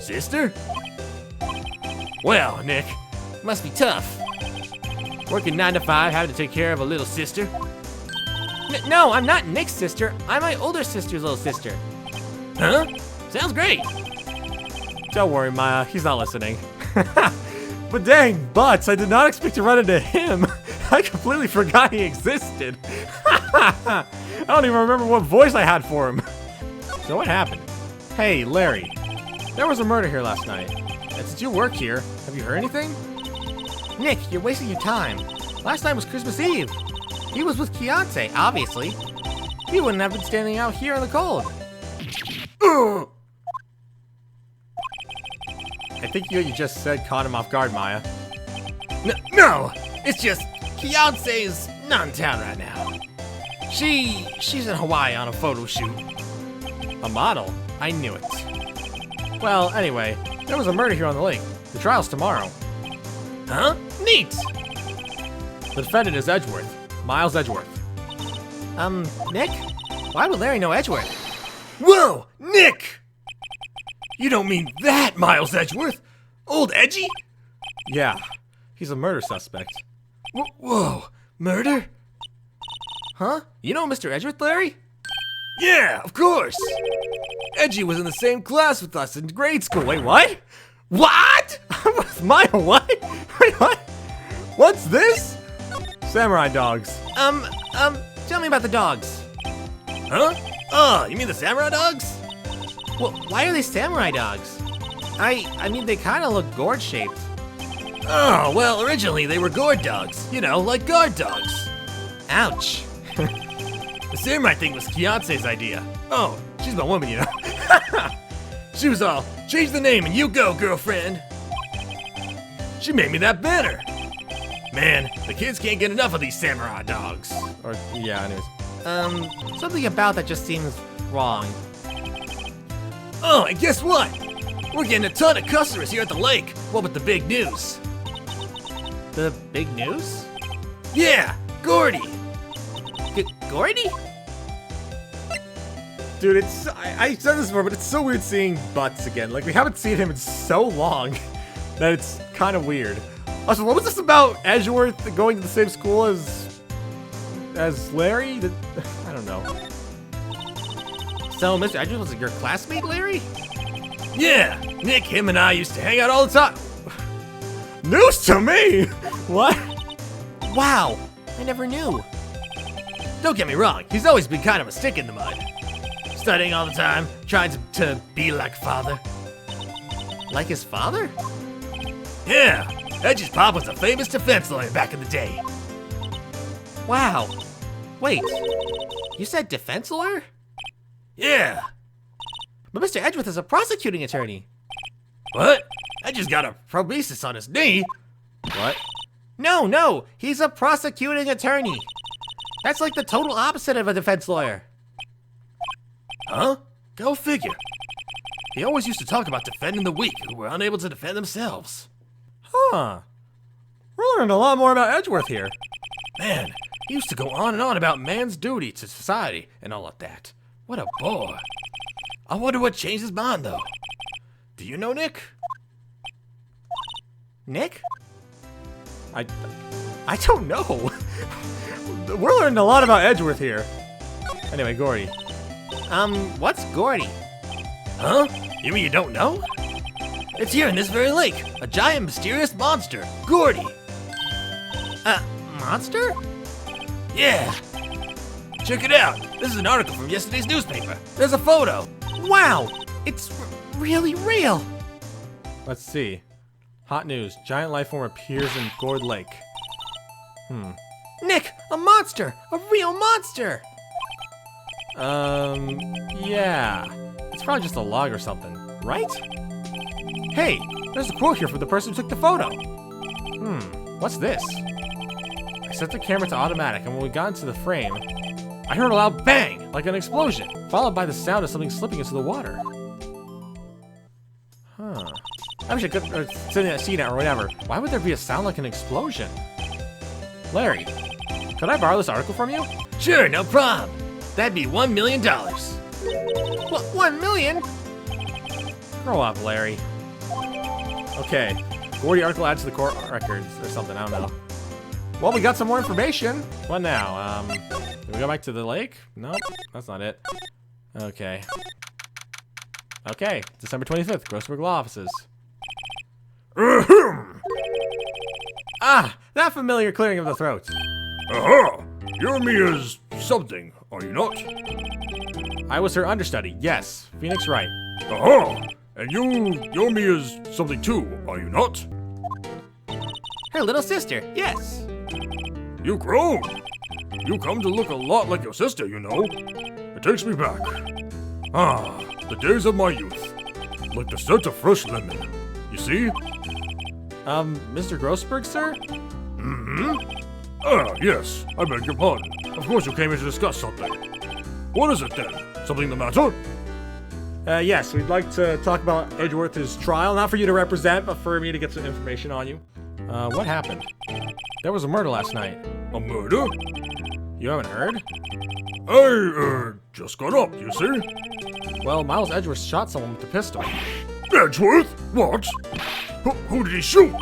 Sister? Well, Nick, must be tough. Working 9 to 5, having to take care of a little sister. No, I'm not Nick's sister. I'm my older sister's little sister. Huh? Sounds great. Don't worry, Maya, he's not listening. But dang, Butts, I did not expect to run into him. I completely forgot he existed. I don't even remember what voice I had for him. So what happened? Hey, Larry. There was a murder here last night. And since you work here, have you heard anything? Nick, you're wasting your time. Last night was Christmas Eve. He was with Keontae, obviously. He wouldn't have been standing out here in the cold. I think what you just said caught him off guard, Maya. No, it's just Keontae's not in town right now. She's in Hawaii on a photo shoot. A model? I knew it. Well, anyway, there was a murder here on the lake. The trial's tomorrow. Huh? Neat. The defendant is Edgeworth. Miles Edgeworth. Nick? Why would Larry know Edgeworth? Whoa, Nick! You don't mean that, Miles Edgeworth? Old Edgy? Yeah, he's a murder suspect. Whoa, murder? Huh? You know Mr. Edgeworth, Larry? Yeah, of course. Edgy was in the same class with us in grade school. Wait, what? What? Maya, what? Wait, what? What's this? Samurai dogs. Tell me about the dogs. Huh? Oh, you mean the samurai dogs? Well, why are they samurai dogs? I mean, they kind of look gourd-shaped. Oh, well, originally they were gourd dogs. You know, like guard dogs. Ouch. The samurai thing was Keontae's idea. Oh, she's my woman, you know. She was all, change the name and you go, girlfriend. She made me that banner. Man, the kids can't get enough of these samurai dogs. Or, yeah, anyways. Something about that just seems wrong. Oh, and guess what? We're getting a ton of customers here at the lake. What with the big news? The big news? Yeah, Gordy. Gordy? Dude, I said this before, but it's so weird seeing Butts again. Like, we haven't seen him in so long that it's kind of weird. Also, what was this about Edgeworth going to the same school as Larry? I don't know. So, Mr. Edgeworth was your classmate, Larry? Yeah, Nick, him, and I used to hang out all the time. News to me! What? Wow, I never knew. Don't get me wrong, he's always been kind of a stick in the mud. Studying all the time, trying to be like father. Like his father? Yeah, Edge's pop was a famous defense lawyer back in the day. Wow. Wait, you said defense lawyer? Yeah. But Mr. Edgeworth is a prosecuting attorney. What? Edge's got a proboscis on his knee. What? No, he's a prosecuting attorney. That's like the total opposite of a defense lawyer. Huh? Go figure. He always used to talk about defending the weak who were unable to defend themselves. Huh. We're learning a lot more about Edgeworth here. Man, he used to go on and on about man's duty to society and all of that. What a bore. I wonder what changed his mind, though. Do you know Nick? Nick? I don't know. We're learning a lot about Edgeworth here. Anyway, Gordy. What's Gordy? Huh? You mean you don't know? It's here in this very lake. A giant mysterious monster. Gordy. Monster? Yeah. Check it out. This is an article from yesterday's newspaper. There's a photo. Wow, it's really real. Let's see. Hot news. Giant life form appears in Gourd Lake. Nick, a monster! A real monster! Yeah. It's probably just a log or something, right? Hey, there's a quote here from the person who took the photo. What's this? I set the camera to automatic, and when we got into the frame, I heard a loud bang, like an explosion, followed by the sound of something slipping into the water. Huh. I wish I could, or seen it or whatever. Why would there be a sound like an explosion? Larry, could I borrow this article from you? Sure, no problem. That'd be $1 million. What, 1 million? Grow up, Larry. Okay, Gordy article adds to the court records or something, I don't know. Well, we got some more information. What now? Do we go back to the lake? Nope, that's not it. Okay. Okay, December 25th, Grossberg Law Offices. Ahem! Ah, that familiar clearing of the throat. Aha! You're me as something, are you not? I was her understudy, yes. Phoenix Wright. Aha! And you're me as something too, are you not? Her little sister, yes. You grown. You come to look a lot like your sister, you know. It takes me back. Ah, the days of my youth. Like the scent of fresh lemon. You see? Mr. Grossberg, sir? Mm-hmm. Ah, yes. I beg your pardon. Of course you came here to discuss something. What is it then? Something the matter? Yes, we'd like to talk about Edgeworth's trial. Not for you to represent, but for me to get some information on you. What happened? There was a murder last night. A murder? You haven't heard? I, just got up, you see? Well, Miles Edgeworth shot someone with a pistol. Edgeworth? What? Who did he shoot?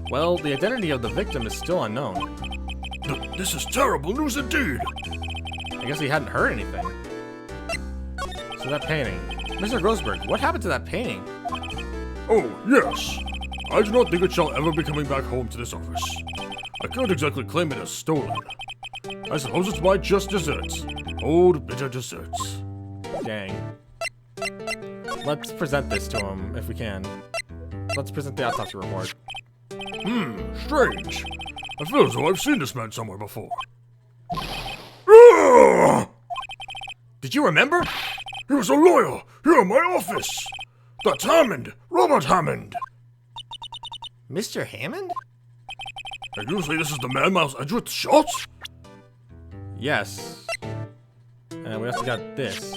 Well, the identity of the victim is still unknown. This is terrible news indeed. I guess he hadn't heard anything. So that painting. Mr. Grossberg, what happened to that painting? Oh, yes. I do not think it shall ever be coming back home to this office. I can't exactly claim it as stolen. I suppose it's my just desserts. Old, bitter desserts. Dang. Let's present this to him, if we can. Let's present the autopsy report. Strange. I feel as though I've seen this man somewhere before. Ah! Did you remember? He was a lawyer here in my office. That's Hammond, Robert Hammond. Mr. Hammond? And you say this is the man Miles Edgeworth shot? Yes. And we also got this.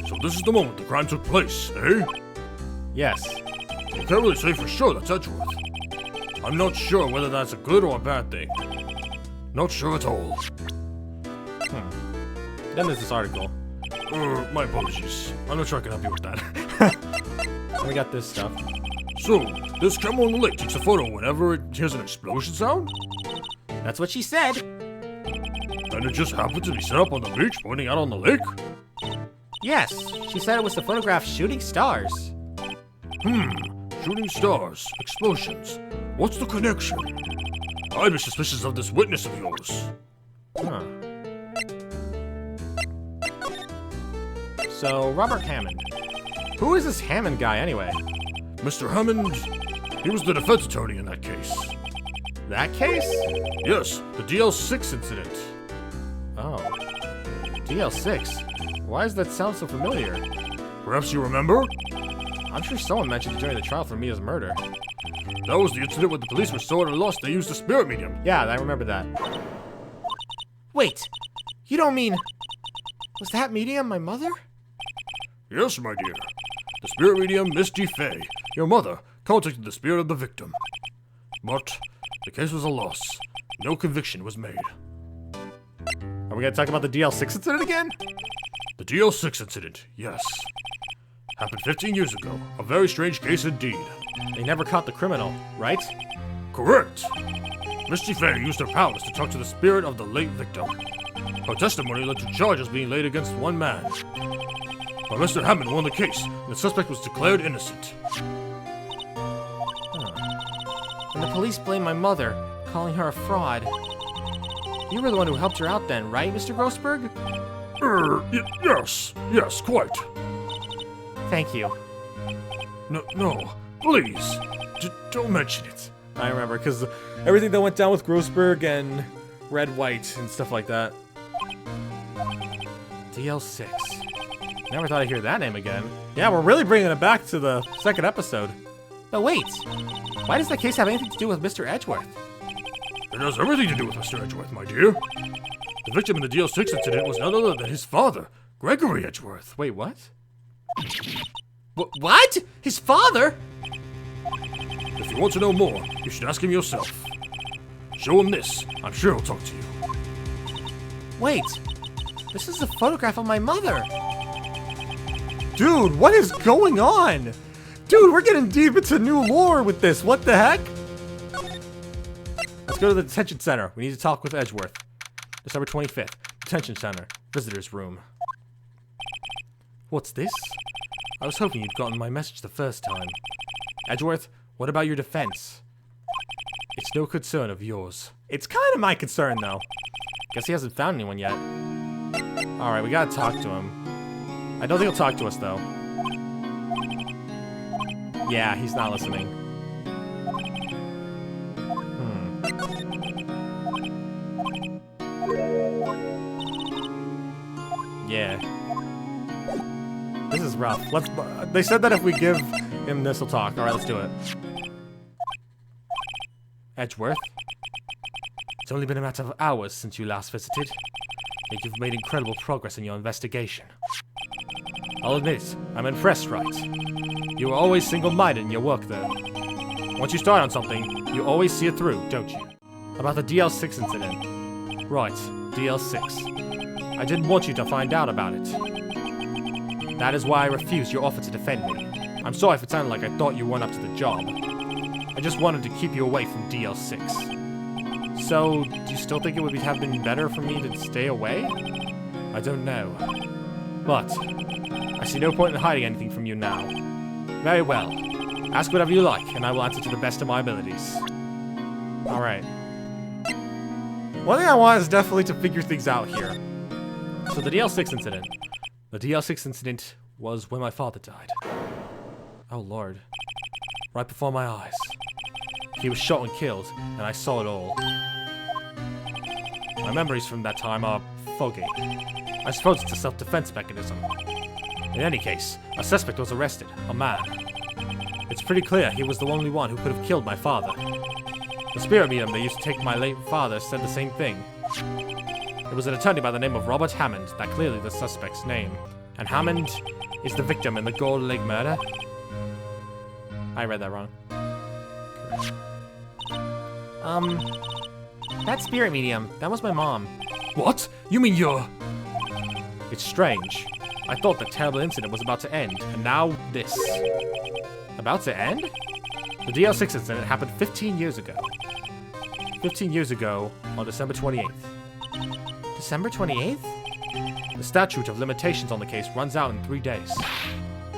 So this is the moment the crime took place, eh? Yes. You can't really say for sure that's Edgeworth. I'm not sure whether that's a good or a bad thing. Not sure at all. Then there's this article. My apologies. I'm not sure I can help you with that. And we got this stuff. So, this camera on the lake takes a photo whenever it hears an explosion sound? That's what she said. And it just happened to be set up on the beach pointing out on the lake? Yes, she said it was to photograph shooting stars. Shooting stars, explosions. What's the connection? I'd be suspicious of this witness of yours. Huh. So, Robert Hammond. Who is this Hammond guy, anyway? Mr. Hammond, he was the defense attorney in that case. That case? Yes, the DL6 incident. Oh. DL6? Why does that sound so familiar? Perhaps you remember? I'm sure someone mentioned it during the trial for Mia's murder. That was the incident when the police were so at a loss they used the spirit medium. Yeah, I remember that. Wait, you don't mean... Was that medium my mother? Yes, my dear. The spirit medium, Miss G. Fay, your mother, contacted the spirit of the victim. But the case was a loss. No conviction was made. Are we gonna talk about the DL6 incident again? The DL6 incident, yes. Happened 15 years ago. A very strange case indeed. They never caught the criminal, right? Correct. Miss G. Fay used her powers to talk to the spirit of the late victim. Her testimony led to charges being laid against one man. But Mr. Hammond won the case, and the suspect was declared innocent. And the police blame my mother, calling her a fraud. You were the one who helped her out then, right, Mr. Grossberg? Yes, quite. Thank you. No, please, don't mention it. I remember, because everything that went down with Grossberg and Red White and stuff like that. DL6. Never thought I'd hear that name again. Yeah, we're really bringing it back to the second episode. But wait, why does that case have anything to do with Mr. Edgeworth? It has everything to do with Mr. Edgeworth, my dear. The victim in the DL6 incident was none other than his father, Gregory Edgeworth. Wait, what? What? His father? If you want to know more, you should ask him yourself. Show him this. I'm sure he'll talk to you. Wait, this is a photograph of my mother. Dude, what is going on? Dude, we're getting deep into new lore with this. What the heck? Let's go to the detention center. We need to talk with Edgeworth. December 25th. Detention center. Visitor's room. What's this? I was hoping you'd gotten my message the first time. Edgeworth, what about your defense? It's no concern of yours. It's kind of my concern, though. Guess he hasn't found anyone yet. Alright, we gotta talk to him. I don't think he'll talk to us, though. Yeah, he's not listening. Yeah. This is rough. They said that if we give him this, he'll talk. Alright, let's do it. Edgeworth? It's only been a matter of hours since you last visited, yet you've made incredible progress in your investigation. I'll admit, I'm impressed, right? You are always single-minded in your work, though. Once you start on something, you always see it through, don't you? About the DL6 incident. Right, DL6. I didn't want you to find out about it. That is why I refused your offer to defend me. I'm sorry if it sounded like I thought you weren't up to the job. I just wanted to keep you away from DL6. So, do you still think it would have been better for me to stay away? I don't know. But, I see no point in hiding anything from you now. Very well. Ask whatever you like, and I will answer to the best of my abilities. Alright. One thing I want is definitely to figure things out here. So the DL6 incident. The DL6 incident was when my father died. Oh lord. Right before my eyes. He was shot and killed, and I saw it all. My memories from that time are foggy. I suppose it's a self-defense mechanism. In any case, a suspect was arrested, a man. It's pretty clear he was the only one who could have killed my father. The spirit medium that used to take my late father said the same thing. It was an attorney by the name of Robert Hammond, that clearly the suspect's name. And Hammond is the victim in the Gold Lake murder? I read that wrong. That spirit medium, that was my mom. What? You mean you're... It's strange. I thought the terrible incident was about to end, and now this. About to end? The DL6 incident happened 15 years ago. 15 years ago, on December 28th. December 28th? The statute of limitations on the case runs out in 3 days.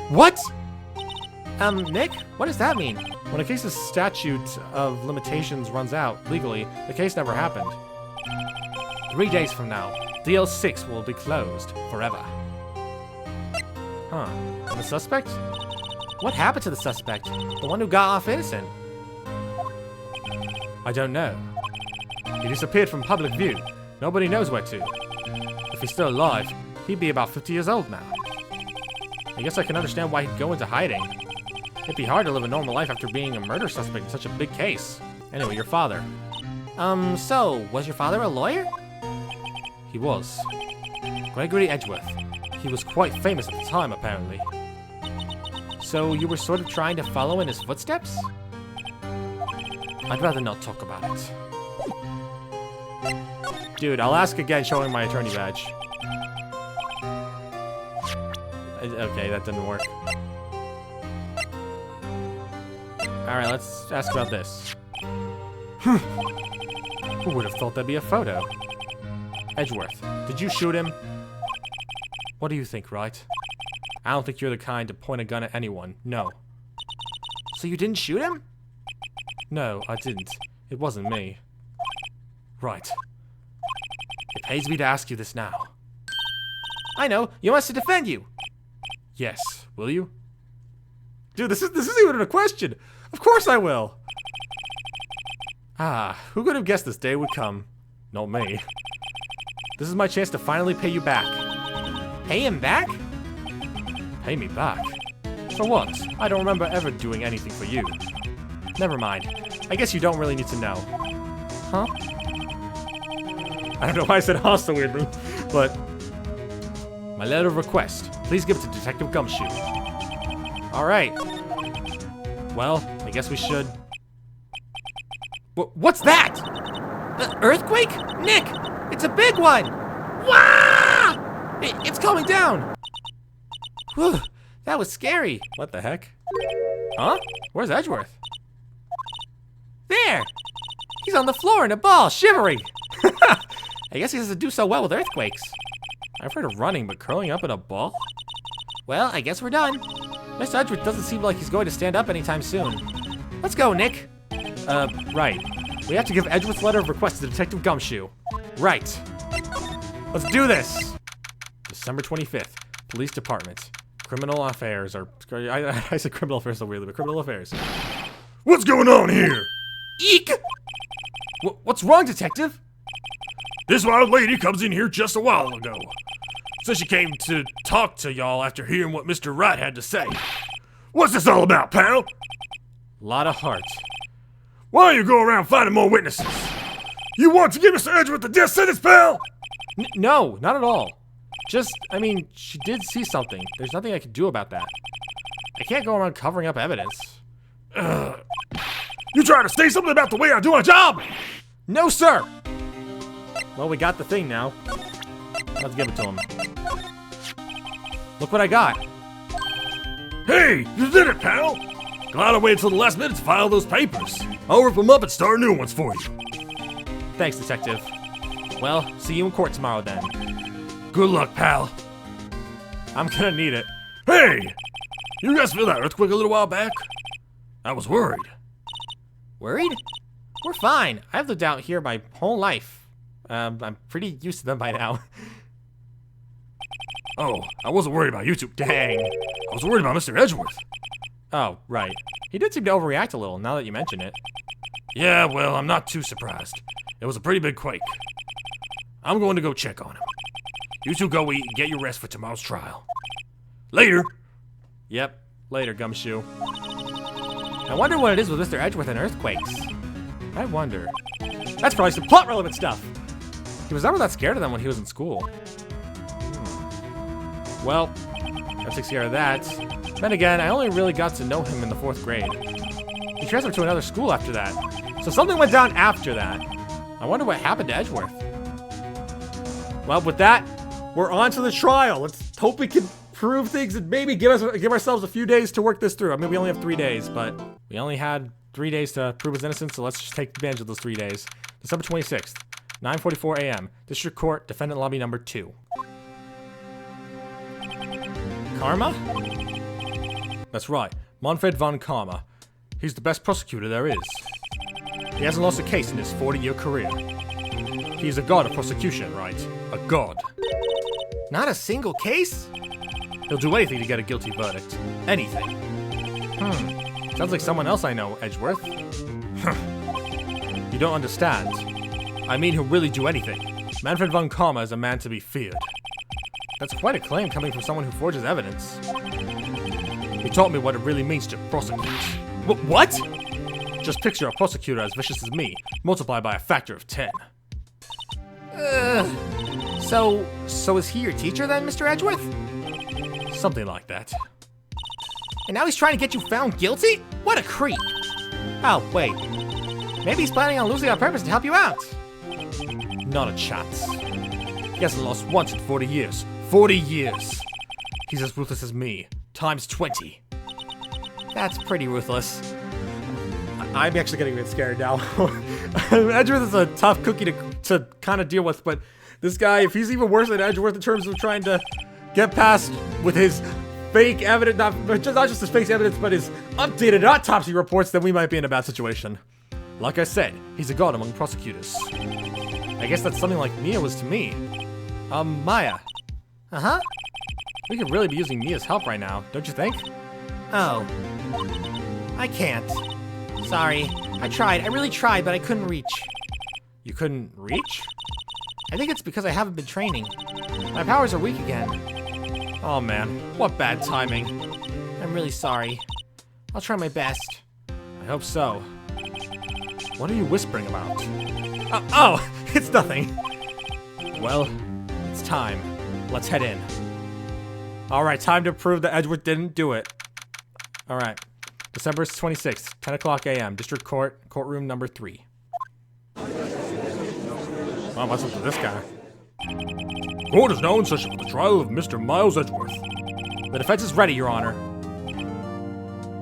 What? Nick? What does that mean? When a case's statute of limitations runs out, legally, the case never happened. 3 days from now, DL6 will be closed forever. Huh. And the suspect? What happened to the suspect? The one who got off innocent? I don't know. He disappeared from public view. Nobody knows where to. If he's still alive, he'd be about 50 years old now. I guess I can understand why he'd go into hiding. It'd be hard to live a normal life after being a murder suspect in such a big case. Anyway, your father. So, was your father a lawyer? He was. Gregory Edgeworth. He was quite famous at the time, apparently. So, you were sort of trying to follow in his footsteps? I'd rather not talk about it. Dude, I'll ask again showing my attorney badge. Okay, that didn't work. Alright, let's ask about this. Who would have thought that'd be a photo? Edgeworth, did you shoot him? What do you think, right? I don't think you're the kind to point a gun at anyone, no. So you didn't shoot him? No, I didn't. It wasn't me. Right. It pays me to ask you this now. I know, you want us to defend you. Yes, will you? Dude, this isn't even a question. Of course I will. Ah, who could have guessed this day would come? Not me. This is my chance to finally pay you back. Pay him back? Pay me back? For what? I don't remember ever doing anything for you. Never mind. I guess you don't really need to know. Huh? I don't know why I said huh so weirdly, but... My letter of request. Please give it to Detective Gumshoe. Alright. Well, I guess we should... What's that? Earthquake? Nick! It's a big one! Wah! It's coming down! Whew, that was scary. What the heck? Huh? Where's Edgeworth? There! He's on the floor in a ball, shivering! I guess he doesn't do so well with earthquakes. I've heard of running, but curling up in a ball? Well, I guess we're done. Mr. Edgeworth doesn't seem like he's going to stand up anytime soon. Let's go, Nick. Right. We have to give Edgeworth's letter of request to Detective Gumshoe. Right. Let's do this! December 25th, Police Department. Criminal Affairs, or... I said criminal affairs so weirdly, but criminal affairs. What's going on here? Eek! What's wrong, Detective? This wild lady comes in here just a while ago. Says she came to talk to y'all after hearing what Mr. Wright had to say. What's this all about, pal? Lot of heart. Why don't you go around finding more witnesses? You want to give Mr. Edgeworth the death sentence, pal? No, not at all. Just, I mean, she did see something. There's nothing I can do about that. I can't go around covering up evidence. You trying to say something about the way I do my job? No, sir! Well, we got the thing now. Let's give it to him. Look what I got. Hey, you did it, pal! Glad I waited till the last minute to file those papers. I'll rip them up and start new ones for you. Thanks, Detective. Well, see you in court tomorrow then. Good luck, pal. I'm gonna need it. Hey! You guys feel that earthquake a little while back? I was worried. Worried? We're fine. I've lived out here my whole life. I'm pretty used to them by now. Oh, I wasn't worried about you two. Dang. I was worried about Mr. Edgeworth. Oh, right. He did seem to overreact a little, now that you mention it. Yeah, well, I'm not too surprised. It was a pretty big quake. I'm going to go check on him. You two go eat and get your rest for tomorrow's trial. Later. Yep. Later, Gumshoe. I wonder what it is with Mr. Edgeworth and earthquakes. I wonder. That's probably some plot-relevant stuff. He was never that scared of them when he was in school. Well, that takes care of that. Then again, I only really got to know him in the 4th grade. He transferred to another school after that. So something went down after that. I wonder what happened to Edgeworth. Well, with that, we're on to the trial. Let's hope we can prove things and maybe give ourselves a few days to work this through. I mean, we only have 3 days, but we only had 3 days to prove his innocence, so let's just take advantage of those 3 days. December 26th, 9:44 a.m. District Court, Defendant Lobby Number 2. Karma? That's right, Manfred von Karma. He's the best prosecutor there is. He hasn't lost a case in his 40-year career. He's a god of prosecution, right? A god. Not a single case? He'll do anything to get a guilty verdict. Anything. Sounds like someone else I know, Edgeworth. You don't understand. I mean, he'll really do anything. Manfred von Karma is a man to be feared. That's quite a claim coming from someone who forges evidence. He taught me what it really means to prosecute. What? Just picture a prosecutor as vicious as me, multiplied by a factor of 10. So is he your teacher then, Mr. Edgeworth? Something like that. And now he's trying to get you found guilty? What a creep! Oh, wait. Maybe he's planning on losing on purpose to help you out. Not a chance. He hasn't lost once in 40 years. 40 years! He's as ruthless as me, times 20. That's pretty ruthless. I'm actually getting a bit scared now. Edgeworth is a tough cookie to kind of deal with, but this guy, if he's even worse than Edgeworth in terms of trying to get past with his fake evidence, not just his fake evidence, but his updated autopsy reports, then we might be in a bad situation. Like I said, he's a god among prosecutors. I guess that's something like Mia was to me. Maya. Uh-huh. We could really be using Mia's help right now, don't you think? Oh. I can't. Sorry. I tried. I really tried, but I couldn't reach. You couldn't reach? I think it's because I haven't been training. My powers are weak again. Oh man, what bad timing. I'm really sorry. I'll try my best. I hope so. What are you whispering about? Oh, it's nothing. Well, it's time. Let's head in. Alright, time to prove that Edgeworth didn't do it. Alright. December 26th, 10 o'clock a.m. District Court, courtroom number 3. Wow, what's up with this guy? Court is now in session for the trial of Mr. Miles Edgeworth. The defense is ready, Your Honor.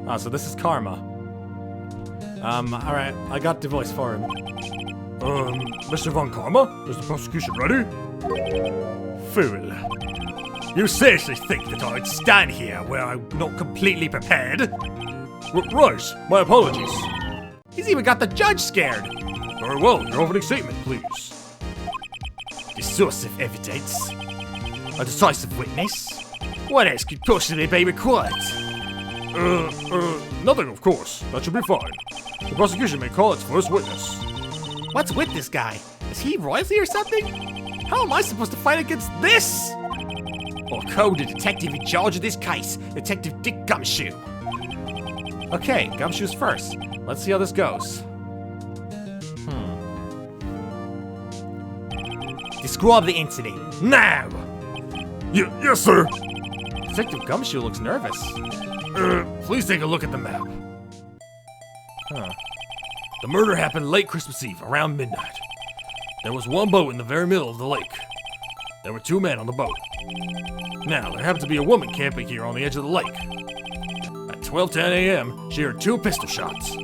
Oh, so this is karma. Alright, I got the voice for him. Mr. Von Karma? Is the prosecution ready? Fool. You seriously think that I'd stand here where I'm not completely prepared? Right, my apologies. He's even got the judge scared. Very well, your opening statement, please. The source of evidence. A decisive witness. What else could possibly be required? Nothing, of course. That should be fine. The prosecution may call its first witness. What's with this guy? Is he royalty or something? How am I supposed to fight against this? I'll call the detective in charge of this case, Detective Dick Gumshoe. Okay, Gumshoe's first. Let's see how this goes. Describe the incident, now! Yes, sir. Detective Gumshoe looks nervous. Please take a look at the map. Huh. The murder happened late Christmas Eve, around midnight. There was one boat in the very middle of the lake. There were 2 men on the boat. Now, there happened to be a woman camping here on the edge of the lake. At 12:10 a.m., she heard 2 pistol shots.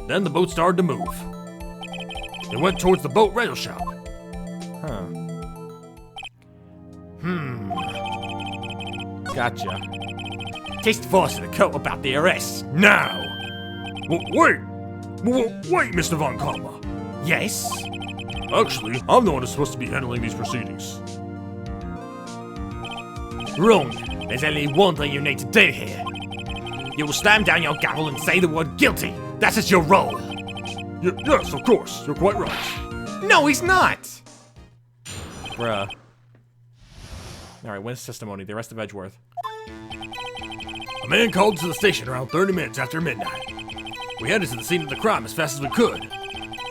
Then the boat started to move. It went towards the boat rental shop. Huh. Gotcha. Case the force of the court about the arrest, Now! Wait, Mr. Von Karma. yes? Actually, I'm the one who's supposed to be handling these proceedings. Wrong. There's only one thing you need to do here. You will slam down your gavel and say the word guilty. That is your role. Yes, of course. You're quite right. No, he's not! Bruh. Alright, witness testimony. The arrest of Edgeworth. A man called to the station around 30 minutes after midnight. We headed to the scene of the crime as fast as we could.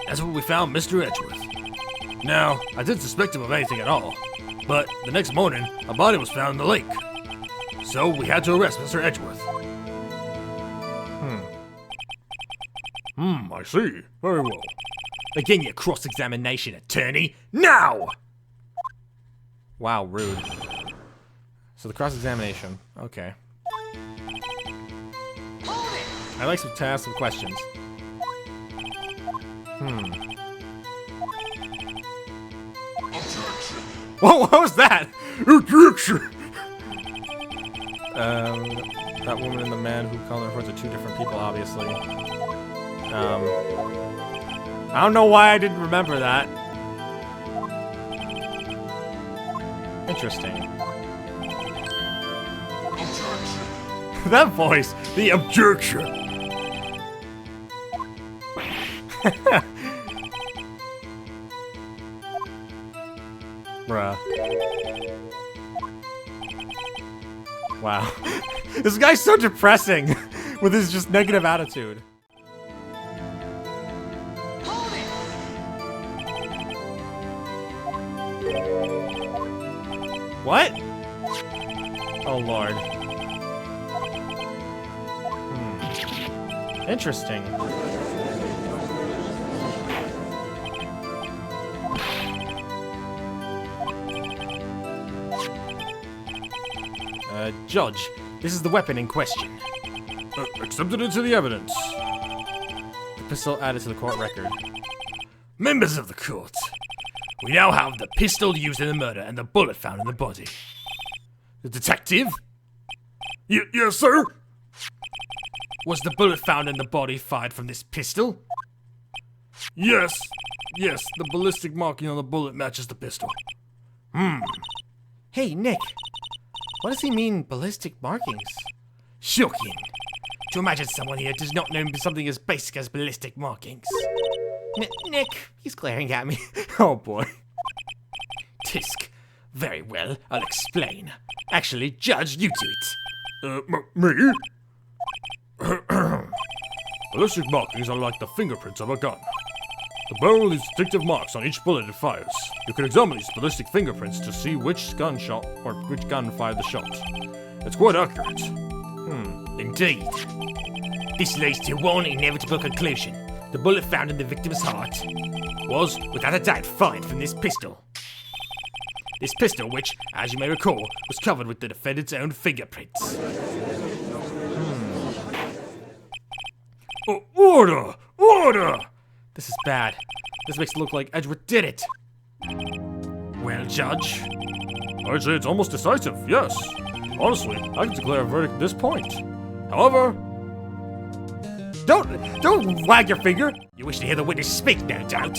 That's where we found Mr. Edgeworth. Now, I didn't suspect him of anything at all, but the next morning, a body was found in the lake. So we had to arrest Mr. Edgeworth. I see. Very well. Begin your cross-examination, attorney, now! Wow, rude. So the cross-examination. Okay. I like to ask some questions. Whoa, what was that? Objection! That woman and the man who called her hordes are 2 different people, obviously. I don't know why I didn't remember that. Interesting. That voice, The objection! bruh. Wow. This guy's so depressing with his just negative attitude. What? Oh lord. Interesting. Judge, this is the weapon in question. Accepted into the evidence. The pistol added to the court record. Members of the court, we now have the pistol used in the murder and the bullet found in the body. The detective? Yes, sir? Was the bullet found in the body fired from this pistol? Yes, the ballistic marking on the bullet matches the pistol. Hey, Nick. What does he mean, ballistic markings? Shocking. To imagine someone here does not know something as basic as ballistic markings. Nick, he's glaring at me. Oh boy. Tisk. Very well, I'll explain. Actually, Judge, you do it. Me? Ballistic markings are like the fingerprints of a gun. The barrel leaves distinctive marks on each bullet it fires. You can examine these ballistic fingerprints to see which gun fired the shot. It's quite accurate. Indeed. This leads to one inevitable conclusion. The bullet found in the victim's heart was, without a doubt, fired from this pistol. This pistol, which, as you may recall, was covered with the defendant's own fingerprints. Order! Order! This is bad. This makes it look like Edgeworth did it. Well, Judge, I'd say it's almost decisive, yes. Honestly, I can declare a verdict at this point. However, Don't wag your finger. You wish to hear the witness speak, no doubt.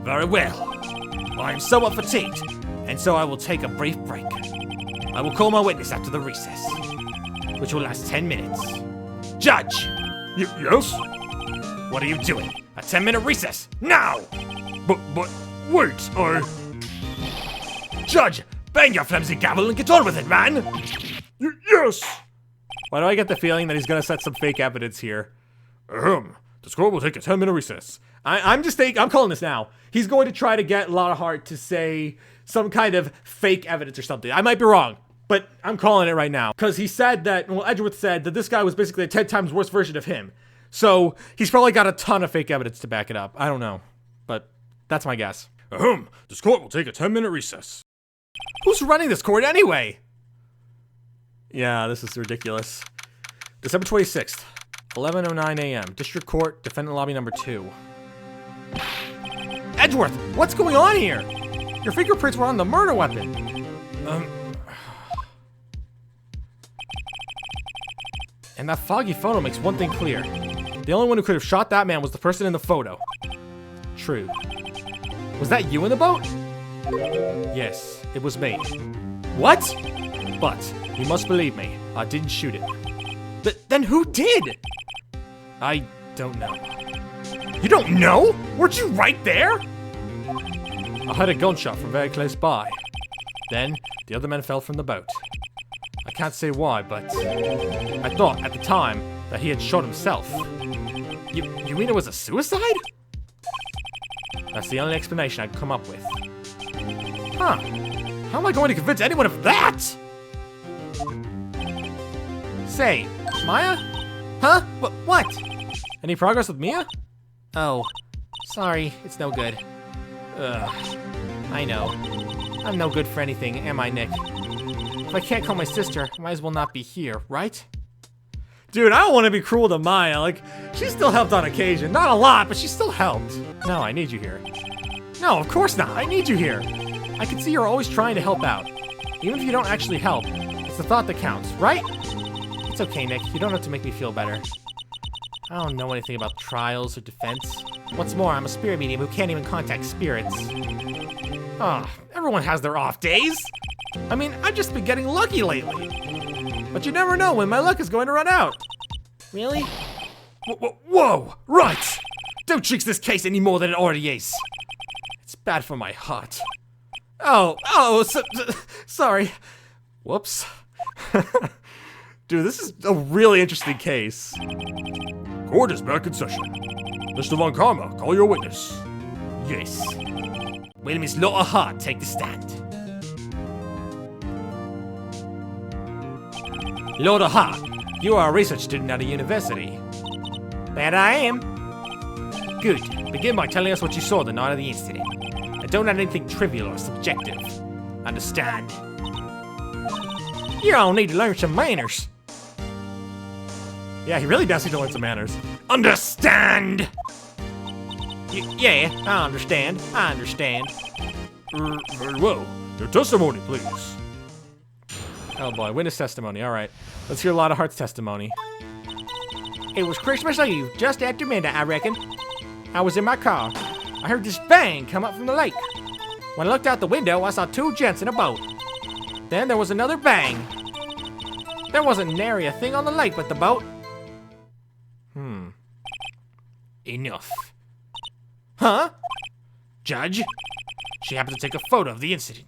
very well. I am somewhat fatigued, and so I will take a brief break. I will call my witness after the recess, which will last 10 minutes. Judge, Yes? what are you doing? A 10-minute recess, now! But, wait, Judge, bang your flimsy gavel and get on with it, man! Yes! Why do I get the feeling that he's gonna set some fake evidence here? The court will take a 10-minute recess. I'm calling this now. He's going to try to get Lotta Hart to say some kind of fake evidence or something. I might be wrong, but I'm calling it right now. Because he said that, well, Edgeworth said that this guy was basically a 10 times worse version of him. So he's probably got a ton of fake evidence to back it up. I don't know, but that's my guess. This court will take a 10-minute recess. Who's running this court anyway? Yeah, this is ridiculous. December 26th, 11:09 a.m. District Court, Defendant Lobby number 2. Edgeworth, what's going on here? Your fingerprints were on the murder weapon. And that foggy photo makes one thing clear. The only one who could have shot that man was the person in the photo. True. Was that you in the boat? Yes, it was me. What? But you must believe me, I didn't shoot him. Then who did? I don't know. You don't know? Weren't you right there? I heard a gunshot from very close by. Then, the other men fell from the boat. I can't say why, but I thought at the time that he had shot himself. You mean it was a suicide? That's the only explanation I could come up with. Huh. How am I going to convince anyone of that? Say, Maya? Huh? What? Any progress with Mia? Oh, sorry, it's no good. Ugh, I know. I'm no good for anything, am I, Nick? If I can't call my sister, I might as well not be here, right? Dude, I don't want to be cruel to Maya. Like, she still helped on occasion. Not a lot, but she still helped. No, I need you here. No, of course not. I need you here. I can see you're always trying to help out. Even if you don't actually help, it's the thought that counts, right? It's okay, Nick. You don't have to make me feel better. I don't know anything about trials or defense. What's more, I'm a spirit medium who can't even contact spirits. Everyone has their off days. I mean, I've just been getting lucky lately. But you never know when my luck is going to run out. Really? Whoa! Right! Don't jinx this case any more than it already is. It's bad for my heart. Sorry. Whoops. Dude, this is a really interesting case. Court is back in session. Mr. Von Karma, call your witness. Yes. Will Miss Lotta Hart take the stand? Lotta Hart, you are a research student at a university. That I am. Good. Begin by telling us what you saw the night of the incident. And don't add anything trivial or subjective. Understand? You all need to learn some manners. Yeah, he really does need to learn some manners. Understand? Yeah, I understand. Very well. Your testimony, please. Oh boy, witness testimony. All right, let's hear Lotta Hart's testimony. It was Christmas Eve, just after midnight, I reckon. I was in my car. I heard this bang come up from the lake. When I looked out the window, I saw two gents in a boat. Then there was another bang. There wasn't nary a thing on the lake but the boat. Enough. Huh? Judge, she happened to take a photo of the incident.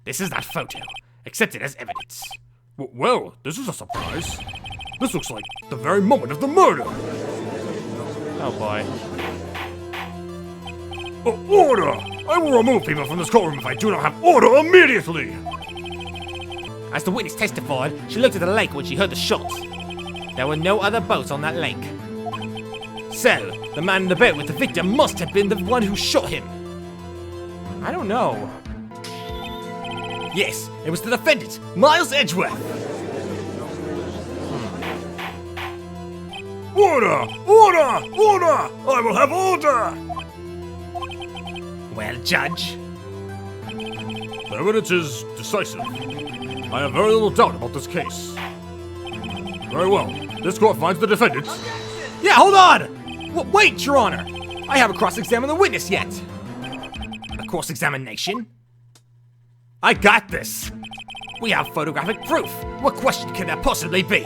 This is that photo. Accept it as evidence. Well, this is a surprise. This looks like the very moment of the murder. Oh boy. Order! I will remove people from this courtroom if I do not have order immediately! As the witness testified, she looked at the lake when she heard the shots. There were no other boats on that lake. So, the man in the boat with the victim must have been the one who shot him. I don't know. Yes, it was the defendant, Miles Edgeworth. Order! Order! Order! I will have order! Well, Judge, The evidence is decisive. I have very little doubt about this case. Very well. This court finds the defendant. Yeah, hold on! Wait, Your Honor! I haven't cross-examined the witness yet! a cross-examination? I got this! We have photographic proof. What question could that possibly be?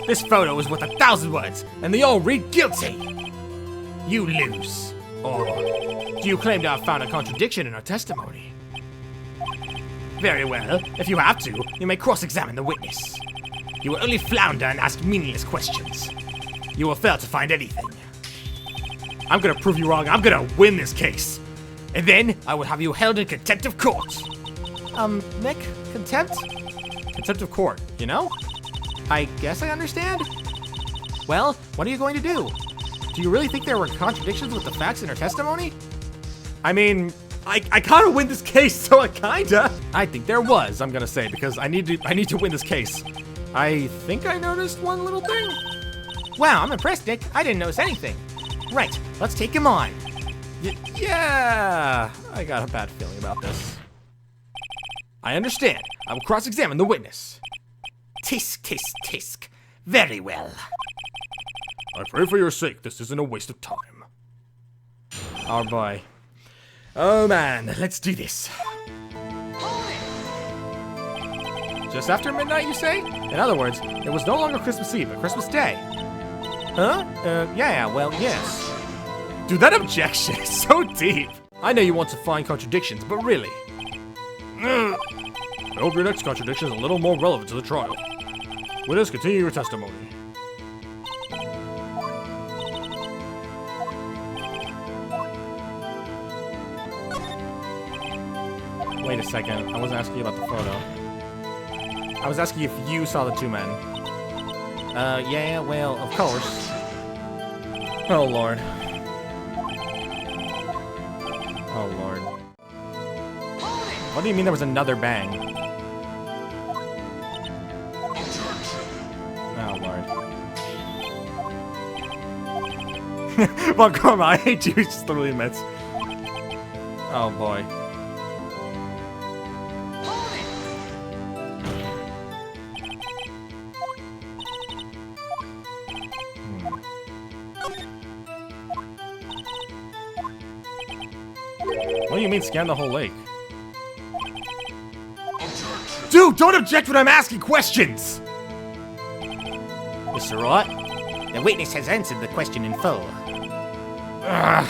This photo is worth 1,000 words, and they all read guilty. You lose. Or do you claim to have found a contradiction in her testimony? Very well. If you have to, you may cross-examine the witness. You will only flounder and ask meaningless questions. You will fail to find anything. I'm gonna prove you wrong. I'm gonna win this case. And then I will have you held in contempt of court. Nick? Contempt? Contempt of court, you know? I guess I understand. Well, what are you going to do? Do you really think there were contradictions with the facts in her testimony? I mean, I kinda win this case, so I kinda. I think there was, I'm gonna say, because I need to win this case. I think I noticed one little thing. Wow, I'm impressed, Nick. I didn't notice anything. Right, let's take him on. Yeah, I got a bad feeling about this. I understand. I will cross-examine the witness. Tisk, tisk, tisk. Very well. I pray for your sake this isn't a waste of time. Oh boy. Oh man, let's do this. Just after midnight, you say? In other words, it was no longer Christmas Eve, but Christmas Day. Huh? Yeah, well, yes. Dude, that objection is so deep. I know you want to find contradictions, but really. I hope your next contradiction is a little more relevant to the trial. Witness, continue your testimony. Wait a second, I wasn't asking you about the photo. I was asking if you saw the two men. Yeah, well, of course. Oh, Lord. Oh, Lord. What do you mean there was another bang? Oh, Lord. Well, come on, I hate you, he just literally admits. Oh, boy. What do you mean scan the whole lake? Dude, don't object when I'm asking questions! Mr. Wright, the witness has answered the question in full. Ugh.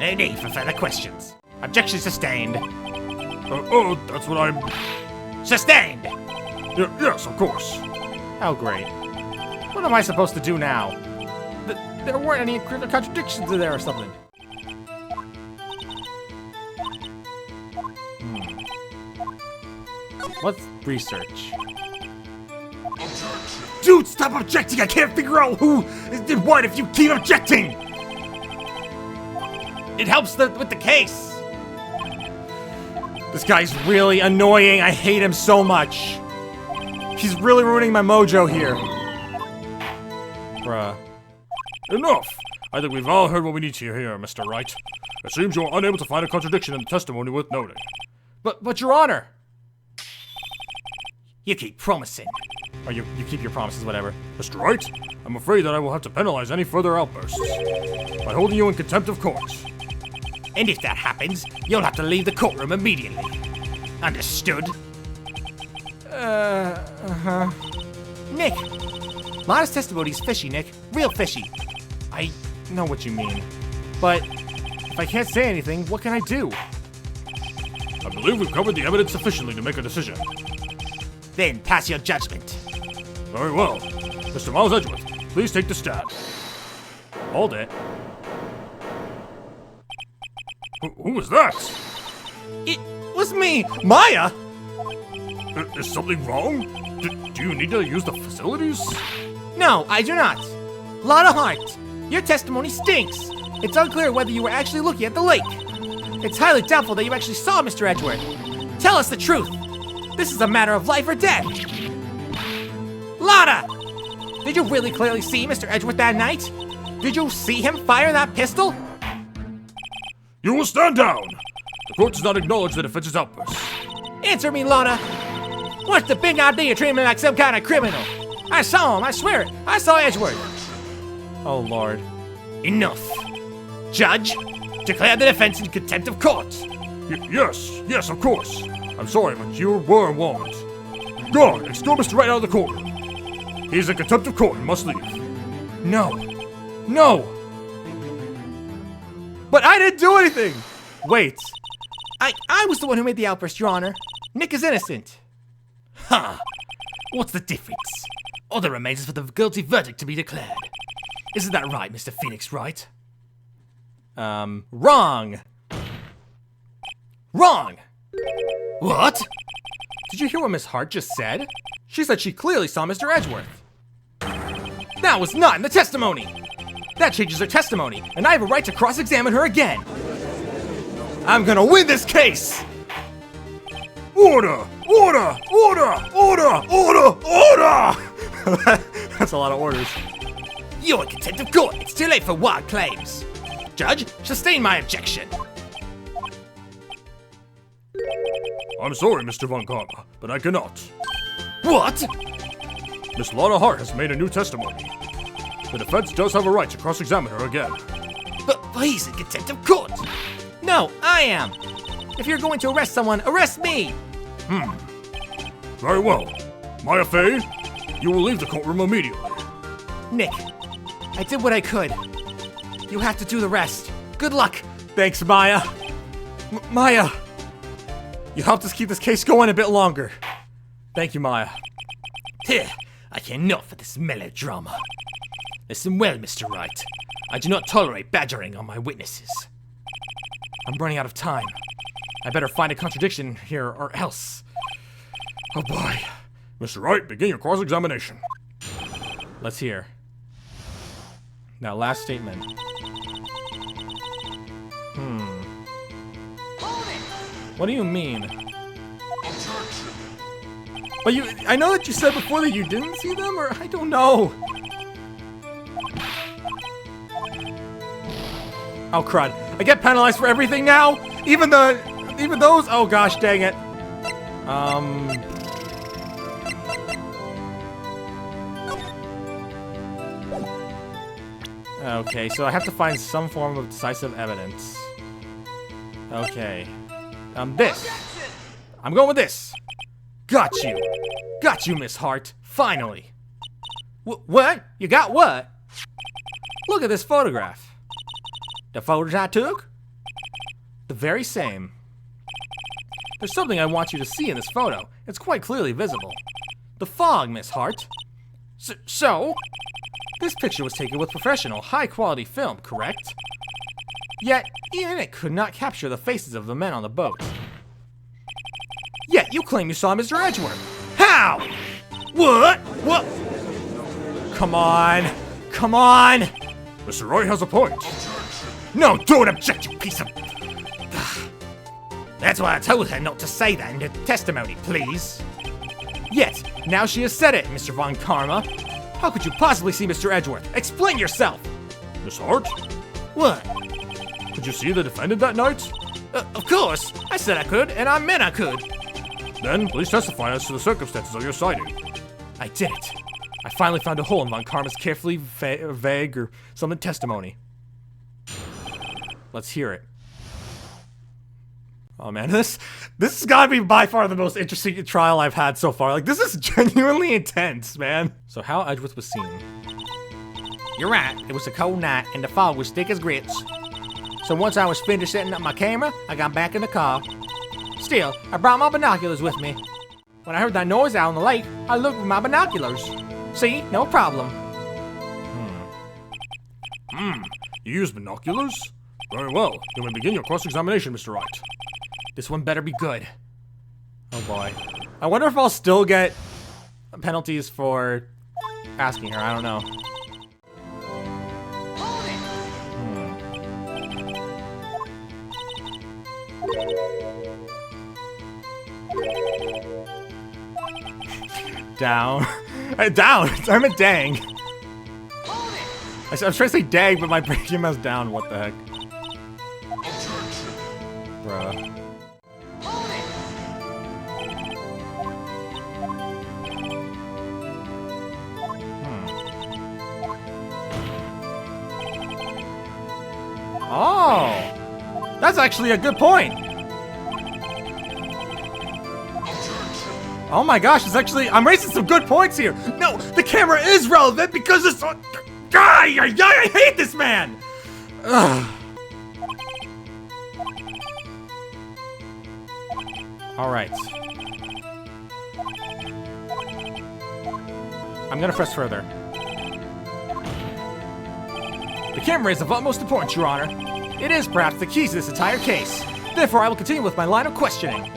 No need for further questions. Objection sustained. That's what I'm... Sustained! Yes, of course. How great. What am I supposed to do now? There weren't any contradictions in there or something. What's research? Dude, stop objecting! I can't figure out who did what if you keep objecting! It helps with the case! This guy's really annoying. I hate him so much. He's really ruining my mojo here. Bruh. Enough! I think we've all heard what we need to hear, Mr. Wright. It seems you are unable to find a contradiction in the testimony worth noting. But Your Honor! You keep promising. Or you keep your promises, whatever. Mr. Wright, I'm afraid that I will have to penalize any further outbursts by holding you in contempt of court. And if that happens, you'll have to leave the courtroom immediately. Understood? Nick! Lana's testimony's fishy, Nick. Real fishy. I know what you mean. But if I can't say anything, what can I do? I believe we've covered the evidence sufficiently to make a decision. Then pass your judgment. Very well. Mr. Miles Edgeworth, please take the stand. Hold it. Who was that? It was me! Maya! Is something wrong? Do you need to use the facilities? No, I do not. Lana Hart, your testimony stinks. It's unclear whether you were actually looking at the lake. It's highly doubtful that you actually saw Mr. Edgeworth. Tell us the truth. This is a matter of life or death. Lana! Did you really clearly see Mr. Edgeworth that night? Did you see him fire that pistol? You will stand down. The court does not acknowledge the defense's outburst. Answer me, Lana. What's the big idea treating me like some kind of criminal? I saw him, I swear it. I saw Edgeworth. Oh, Lord. Enough. Judge, declare the defense in contempt of court. Yes, of course. I'm sorry, but you were warned. Guard, escort Mr. Wright out of the courtroom. He is in contempt of court and must leave. No. No! But I didn't do anything! Wait. I was the one who made the outburst, Your Honor. Nick is innocent. Ha! What's the difference? All that remains is for the guilty verdict to be declared. Isn't that right, Mr. Phoenix Wright? Wrong! Wrong! What? Did you hear what Miss Hart just said? She said she clearly saw Mr. Edgeworth. That was not in the testimony! That changes her testimony, and I have a right to cross-examine her again! I'm gonna win this case! Order! Order! Order! Order! Order! Order! That's a lot of orders. You're in contempt of court. It's too late for wild claims. Judge, sustain my objection. I'm sorry, Mr. Von Karma, but I cannot. What? Miss Lana Hart has made a new testimony. The defense does have a right to cross-examine her again. But he's in contempt of court. No, I am! If you're going to arrest someone, arrest me! Very well. Maya Fey, you will leave the courtroom immediately. Nick, I did what I could. You have to do the rest. Good luck! Thanks, Maya. Maya! You helped us keep this case going a bit longer. Thank you, Maya. I care not for this melodrama. Listen well, Mr. Wright. I do not tolerate badgering on my witnesses. I'm running out of time. I better find a contradiction here or else. Oh boy. Mr. Wright, begin your cross-examination. Let's hear. Now, last statement. What do you mean? But I know that you said before that you didn't see them, or I don't know. Oh crud. I get penalized for everything now? Even those? Oh gosh, dang it. Okay, so I have to find some form of decisive evidence. Okay. This. I'm going with this. Got you. Got you, Miss Hart. Finally. What? You got what? Look at this photograph. The photos I took? The very same. There's something I want you to see in this photo. It's quite clearly visible. The fog, Miss Hart. So? This picture was taken with professional, high-quality film, correct? Yet, even it could not capture the faces of the men on the boat. Yet, you claim you saw Mr. Edgeworth. How? What? What? Come on. Come on. Mr. Wright has a point. No, don't object, you piece of... That's why I told her not to say that in the testimony, please. Yet, now she has said it, Mr. Von Karma. How could you possibly see Mr. Edgeworth? Explain yourself! Miss Hart? What? Could you see the defendant that night? Of course. I said I could, and I meant I could. Then, please testify as to the circumstances of your sighting. I did it. I finally found a hole in Von Karma's carefully vague or something testimony. Let's hear it. Oh man, this has got to be by far the most interesting trial I've had so far. Like, this is genuinely intense, man. So how Edgeworth was seen. You're right. It was a cold night, and the fog was thick as grits. So once I was finished setting up my camera, I got back in the car. Still, I brought my binoculars with me. When I heard that noise out on the lake, I looked with my binoculars. See? No problem. You used binoculars? Very well. You may begin your cross-examination, Mr. Wright. This one better be good. Oh boy. I wonder if I'll still get penalties for asking her. I don't know. Down. Down! I meant dang. I was trying to say dang, but my brain came as down. What the heck? Bruh. Oh! That's actually a good point! Oh my gosh, it's actually- I'm raising some good points here! No, the camera is relevant because it's- I hate this man! Ugh. Alright. I'm gonna press further. The camera is of utmost importance, Your Honor. It is perhaps the key to this entire case. Therefore, I will continue with my line of questioning.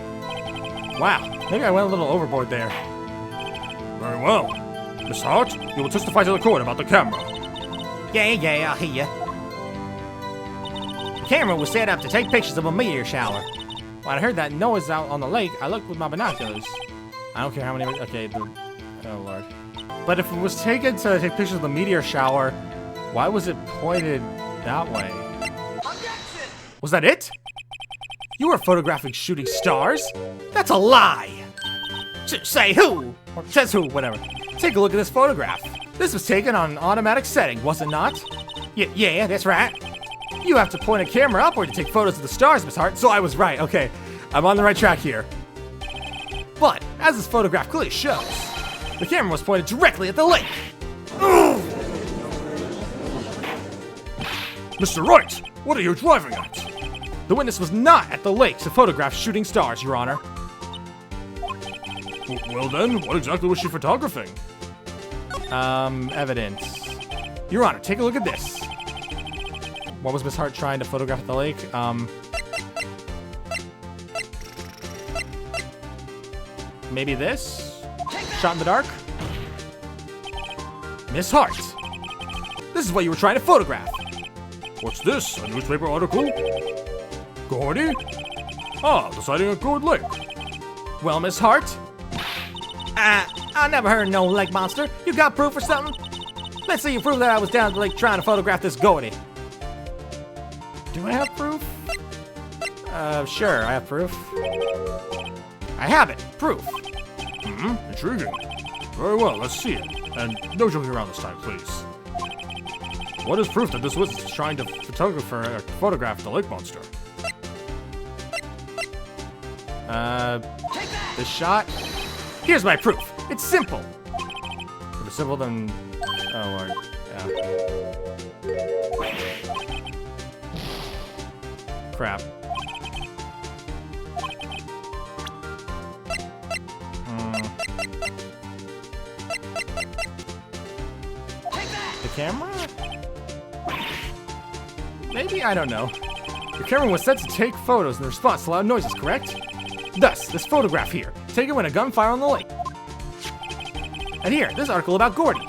Wow, maybe I went a little overboard there. Very well. Miss Hart, you will testify to the court about the camera. Yeah, I'll hear ya. The camera was set up to take pictures of a meteor shower. When I heard that noise out on the lake, I looked with my binoculars. I don't care how many. Okay, oh lord. But if it was taken to take pictures of the meteor shower, why was it pointed that way? Was that it? You were photographing shooting stars? That's a lie! Say who? Or says who, whatever. Take a look at this photograph. This was taken on an automatic setting, was it not? Yeah, that's right. You have to point a camera upward to take photos of the stars, Miss Hart, so I was right. Okay, I'm on the right track here. But, as this photograph clearly shows, the camera was pointed directly at the lake. Ugh! Mr. Wright, what are you driving at? The witness was not at the lake to photograph shooting stars, Your Honor. Well then, what exactly was she photographing? Evidence. Your Honor, take a look at this. What was Miss Hart trying to photograph at the lake? Maybe this? Shot in the dark? Miss Hart! This is what you were trying to photograph! What's this? A newspaper article? Gordy? Ah, the sighting at Gourd Lake. Well, Miss Hart? I never heard of no lake monster. You got proof or something? Let's see you prove that I was down at the lake trying to photograph this Gordy. Do I have proof? Sure, I have proof. I have it! Proof! Intriguing. Very well, let's see it. And no joking around this time, please. What is proof that this witness is trying to photograph the lake monster? This shot? Here's my proof! It's simple! If it's simple, then... Oh, Lord. Yeah. Crap. The camera? Maybe? I don't know. The camera was set to take photos in response to loud noises, correct? Thus, this photograph here, taken when a gunfire on the lake. And here, this article about Gordy.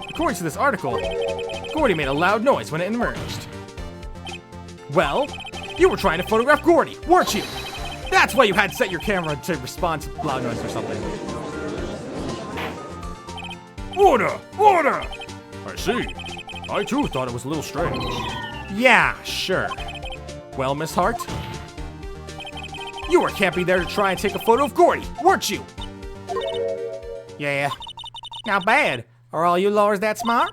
According to this article, Gordy made a loud noise when it emerged. Well, you were trying to photograph Gordy, weren't you? That's why you had set your camera to respond to loud noise or something. Order! Order! I see. I too thought it was a little strange. Yeah, sure. Well, Miss Hart? You were camping there to try and take a photo of Gordy, weren't you? Yeah. Not bad. Are all you lawyers that smart?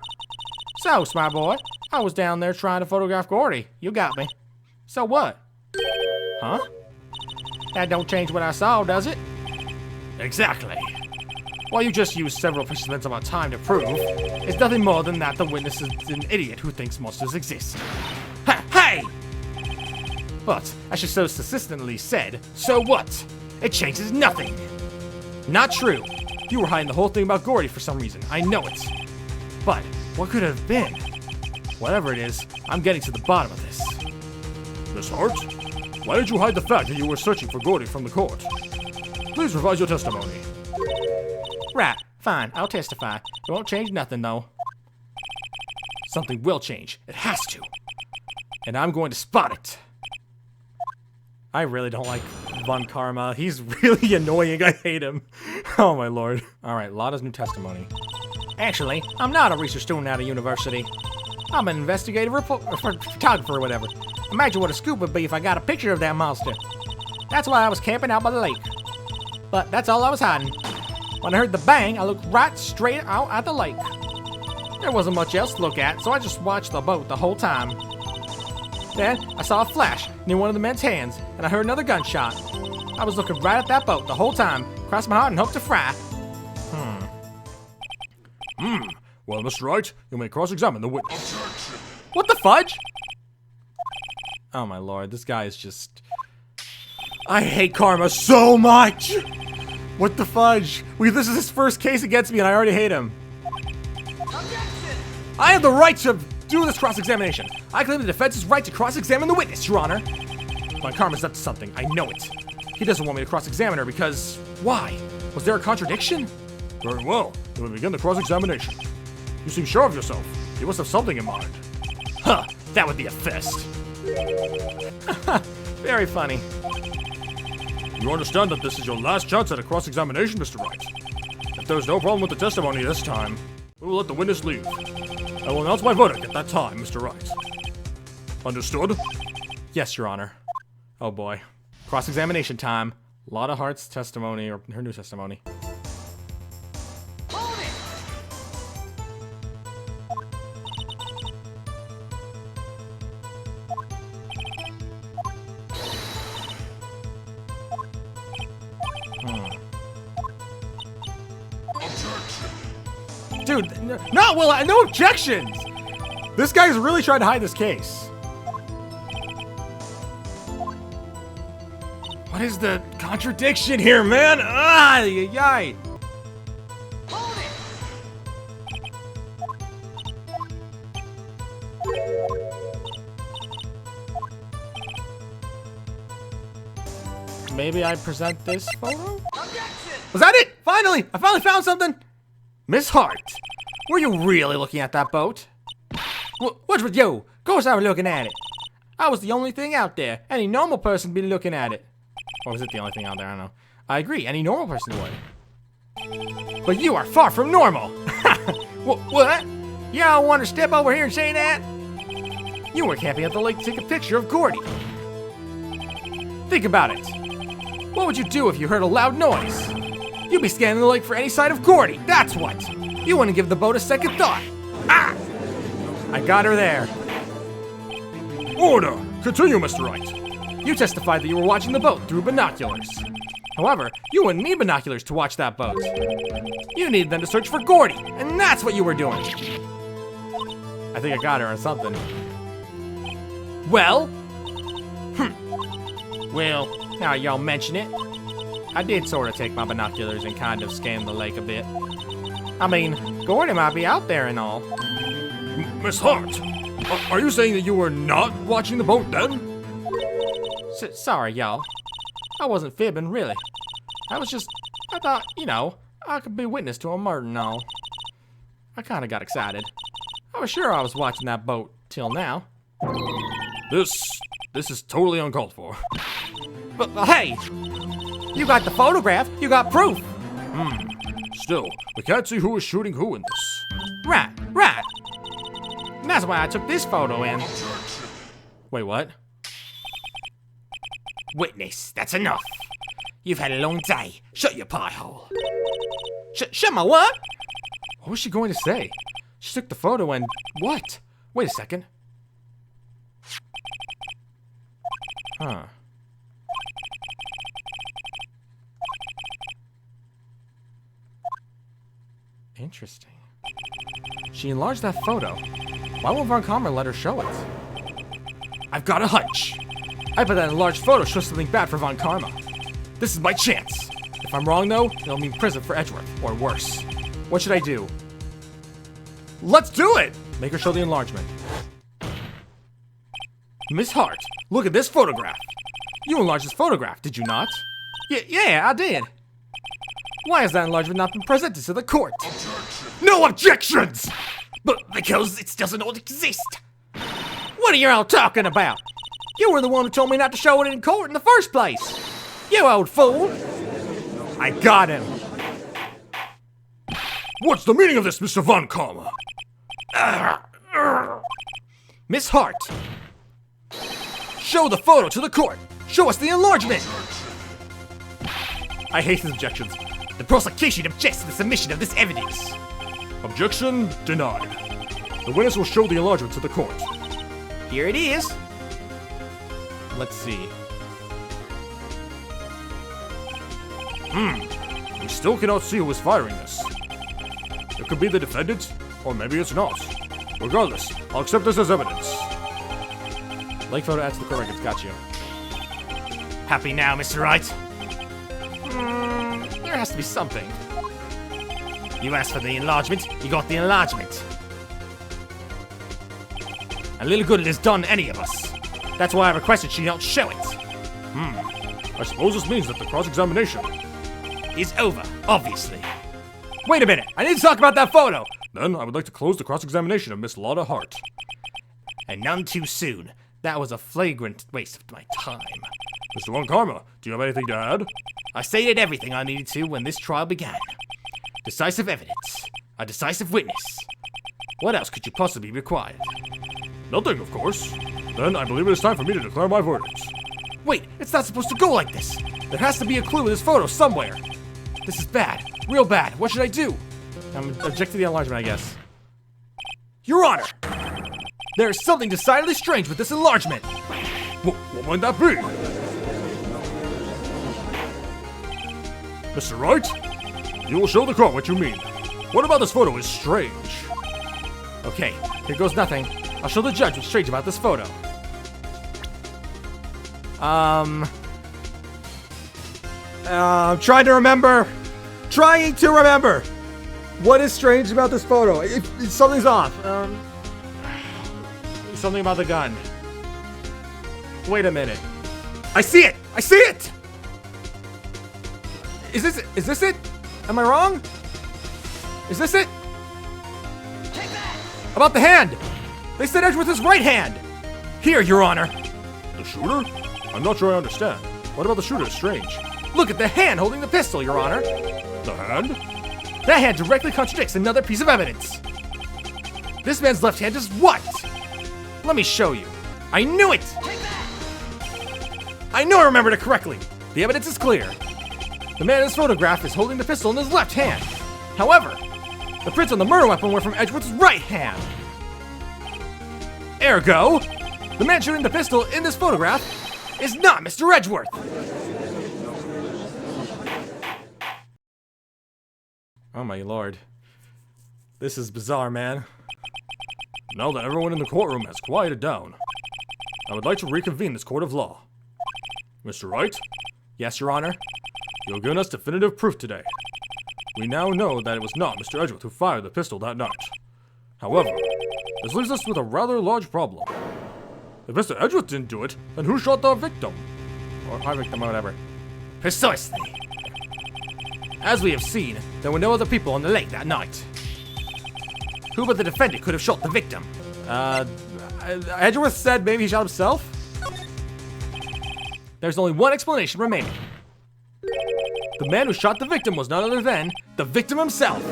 So, smart boy, I was down there trying to photograph Gordy. You got me. So what? Huh? That don't change what I saw, does it? Exactly. While you just used several precious minutes of our time to prove, it's nothing more than that the witness is an idiot who thinks monsters exist. Hey! But, as she so persistently said, so what? It changes nothing. Not true. You were hiding the whole thing about Gordy for some reason. I know it. But, what could it have been? Whatever it is, I'm getting to the bottom of this. Miss Hart, why did you hide the fact that you were searching for Gordy from the court? Please revise your testimony. Right. Fine. I'll testify. It won't change nothing, though. Something will change. It has to. And I'm going to spot it. I really don't like Von Karma. He's really annoying. I hate him. Oh my lord. Alright, Lotta's new testimony. Actually, I'm not a research student at a university. I'm an investigative photographer or whatever. Imagine what a scoop would be if I got a picture of that monster. That's why I was camping out by the lake. But that's all I was hiding. When I heard the bang, I looked right straight out at the lake. There wasn't much else to look at, so I just watched the boat the whole time. Then, I saw a flash near one of the men's hands, and I heard another gunshot. I was looking right at that boat the whole time, crossed my heart and hoped to fry. Well, Mr. Wright, you may cross-examine the witness. What the fudge? Oh my lord, this guy is just... I hate karma so much! What the fudge? This is his first case against me and I already hate him. I have the right to do this cross-examination. I claim the defense's right to cross-examine the witness, Your Honor. My karma's up to something, I know it. He doesn't want me to cross-examine her because... Why? Was there a contradiction? Very well. Then we begin the cross-examination. You seem sure of yourself. You must have something in mind. Huh, that would be a fist. Very funny. You understand that this is your last chance at a cross-examination, Mr. Wright. If there's no problem with the testimony this time, we will let the witness leave. I will announce my verdict at that time, Mr. Wright. Understood? Yes, Your Honor. Oh boy. Cross-examination time. Lotta Hart's testimony, or her new testimony. Dude, no objections! This guy's really trying to hide this case. What is the contradiction here, man? Yay! Maybe I present this photo? Was that it? Finally! I finally found something! Miss Hart, were you really looking at that boat? What's with you? Of course I was looking at it. I was the only thing out there. Any normal person would be looking at it. Or was it the only thing out there? I don't know. I agree, any normal person would. But you are far from normal! What? You don't want to step over here and say that? You were camping at the lake to take a picture of Gordy. Think about it. What would you do if you heard a loud noise? You'd be scanning the lake for any sign of Gordy, that's what! You wouldn't give the boat a second thought. Ah! I got her there. Order! Continue, Mr. Wright. You testified that you were watching the boat through binoculars. However, you wouldn't need binoculars to watch that boat. You needed them to search for Gordy, and that's what you were doing. I think I got her on something. Well? Well, now y'all mention it. I did sort of take my binoculars and kind of scan the lake a bit. I mean, Gordy might be out there and all. Miss Hart, are you saying that you were not watching the boat then? Sorry, y'all. I wasn't fibbing, really. I thought, I could be witness to a murder and all. I kind of got excited. I was sure I was watching that boat till now. This is totally uncalled for. But hey! You got the photograph, you got proof! Still, we can't see who is shooting who in this. Right. And that's why I took this photo in. Wait, what? Witness, that's enough. You've had a long day. Shut your pie hole. Shut my what? What was she going to say? She took the photo and what? Wait a second. Huh. Interesting. She enlarged that photo. Why won't Von Kammer let her show it? I've got a hunch. I bet that enlarged photo shows something bad for Von Karma. This is my chance. If I'm wrong though, it'll mean prison for Edgeworth, or worse. What should I do? Let's do it! Make her show the enlargement. Miss Hart, look at this photograph. You enlarged this photograph, did you not? Yeah, I did. Why has that enlargement not been presented to the court? No objections! But because it doesn't exist. What are you all talking about? You were the one who told me not to show it in court in the first place. You old fool. I got him. What's the meaning of this, Mr. Von Karma? Miss Hart, show the photo to the court. Show us the enlargement. I hate his objections. The prosecution objects to the submission of this evidence. Objection denied. The witness will show the enlargement to the court. Here it is. Let's see. We still cannot see who is firing this. It could be the defendant, or maybe it's not. Regardless, I'll accept this as evidence. Lake photo adds to the court records. Got you. Happy now, Mr. Wright? There has to be something. You asked for the enlargement, you got the enlargement. A little good it has done any of us. That's why I requested she don't show it. I suppose this means that the cross-examination... Is over, obviously. Wait a minute. I need to talk about that photo. Then I would like to close the cross-examination of Miss Lotta Hart. And none too soon. That was a flagrant waste of my time. Mr. Von Karma, do you have anything to add? I stated everything I needed to when this trial began. Decisive evidence. A decisive witness. What else could you possibly require? Nothing, of course. Then I believe it is time for me to declare my verdict. Wait, it's not supposed to go like this. There has to be a clue in this photo somewhere. This is bad. Real bad. What should I do? I'm object to the enlargement, I guess. Your Honor! There is something decidedly strange with this enlargement. What might that be? Mr. Wright? You will show the court what you mean. What about this photo is strange? Okay, here goes nothing. I'll show the judge what's strange about this photo. I'm trying to remember. Trying to remember. What is strange about this photo? Something's off. Something about the gun. Wait a minute. I see it! I see it! Is this it? Am I wrong? Is this it? Take that! About the hand! They said Edgeworth is right hand! Here, Your Honor. The shooter? I'm not sure I understand. What about the shooter is strange? Look at the hand holding the pistol, Your Honor. The hand? That hand directly contradicts another piece of evidence. This man's left hand is what? Let me show you. I knew it! Take that! I knew I remembered it correctly. The evidence is clear. The man in this photograph is holding the pistol in his left hand. However, the prints on the murder weapon were from Edgeworth's right hand. Ergo, the man shooting the pistol in this photograph is not Mr. Edgeworth. Oh my lord. This is bizarre, man. Now that everyone in the courtroom has quieted down, I would like to reconvene this court of law. Mr. Wright, Yes, Your Honor. you have given us definitive proof today. We now know that it was not Mr. Edgeworth who fired the pistol that night. However, this leaves us with a rather large problem. If Mr. Edgeworth didn't do it, then who shot the victim? Or our victim, or whatever. Precisely. As we have seen, there were no other people on the lake that night. Who but the defendant could have shot the victim? Edgeworth said maybe he shot himself? There's only one explanation remaining. The man who shot the victim was none other than the victim himself.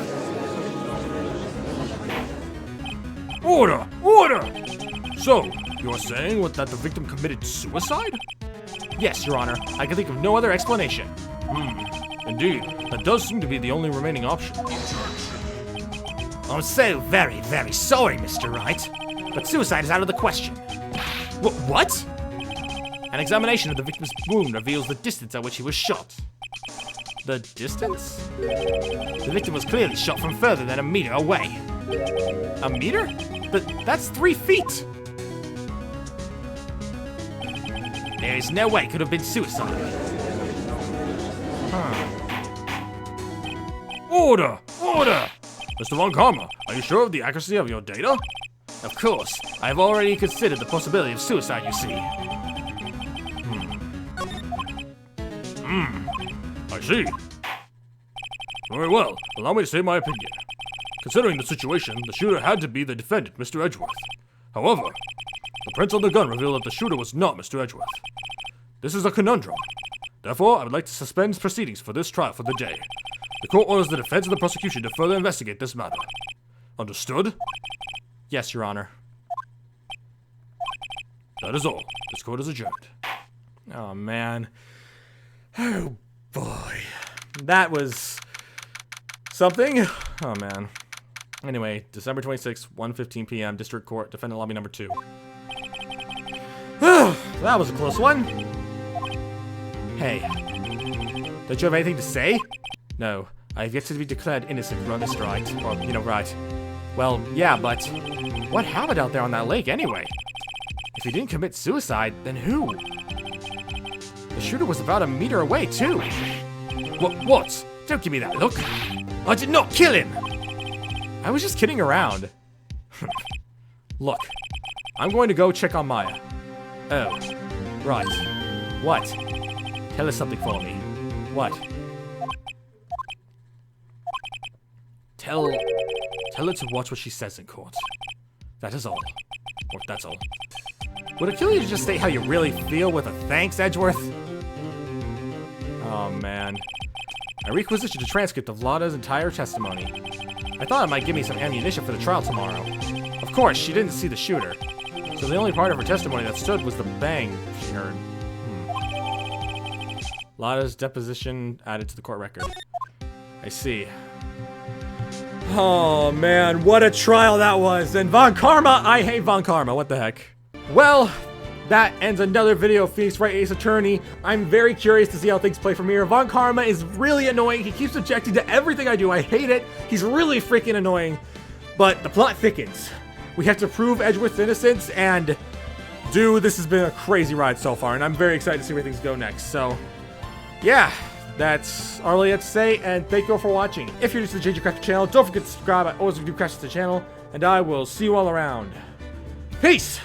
Order! Order! So, you're saying that the victim committed suicide? Yes, Your Honor. I can think of no other explanation. Indeed, that does seem to be the only remaining option. I'm so very, very sorry, Mr. Wright, but suicide is out of the question. What? An examination of the victim's wound reveals the distance at which he was shot. The distance? The victim was clearly shot from further than a meter away. A meter? That's 3 feet. There is no way it could have been suicide. Order! Order! Mr. Von Karma, are you sure of the accuracy of your data? Of course, I have already considered the possibility of suicide, you see. I see. Very well, allow me to say my opinion. Considering the situation, the shooter had to be the defendant, Mr. Edgeworth. However, the prints on the gun reveal that the shooter was not Mr. Edgeworth. This is a conundrum. Therefore, I would like to suspend proceedings for this trial for the day. The court orders the defense and the prosecution to further investigate this matter. Understood? Yes, Your Honor. That is all. This court is adjourned. Oh, man. Oh, boy. That was something. Oh, man. Anyway, December 26th, 1:15 p.m., District Court, Defendant Lobby Number 2. That was a close one. Hey. Don't you have anything to say? No. I have yet to be declared innocent from this right. Or, right. Well, yeah, but what happened out there on that lake anyway? If he didn't commit suicide, then who? The shooter was about a meter away, too. What? Don't give me that look. I did not kill him. I was just kidding around. Look, I'm going to go check on Maya. Oh, right. What? Tell us something for me. What? Tell her to watch what she says in court. That is all. Or that's all. Would it kill you to just state how you really feel with a thanks, Edgeworth? Oh, man. I requisitioned a transcript of Lada's entire testimony. I thought it might give me some ammunition for the trial tomorrow. Of course, she didn't see the shooter. So the only part of her testimony that stood was the bang she heard. Lada's deposition added to the court record. I see. Oh man, what a trial that was! And Von Karma, I hate Von Karma, what the heck. Well, that ends another video of Phoenix Wright Ace Attorney. I'm very curious to see how things play from here. Von Karma is really annoying. He keeps objecting to everything I do. I hate it. He's really freaking annoying. But the plot thickens. We have to prove Edgeworth's innocence, and dude, this has been a crazy ride so far, and I'm very excited to see where things go next. So, yeah, that's all I have to say, and thank you all for watching. If you're new to the JJ Crafter channel, don't forget to subscribe. I always do crashes to the channel, and I will see you all around. Peace!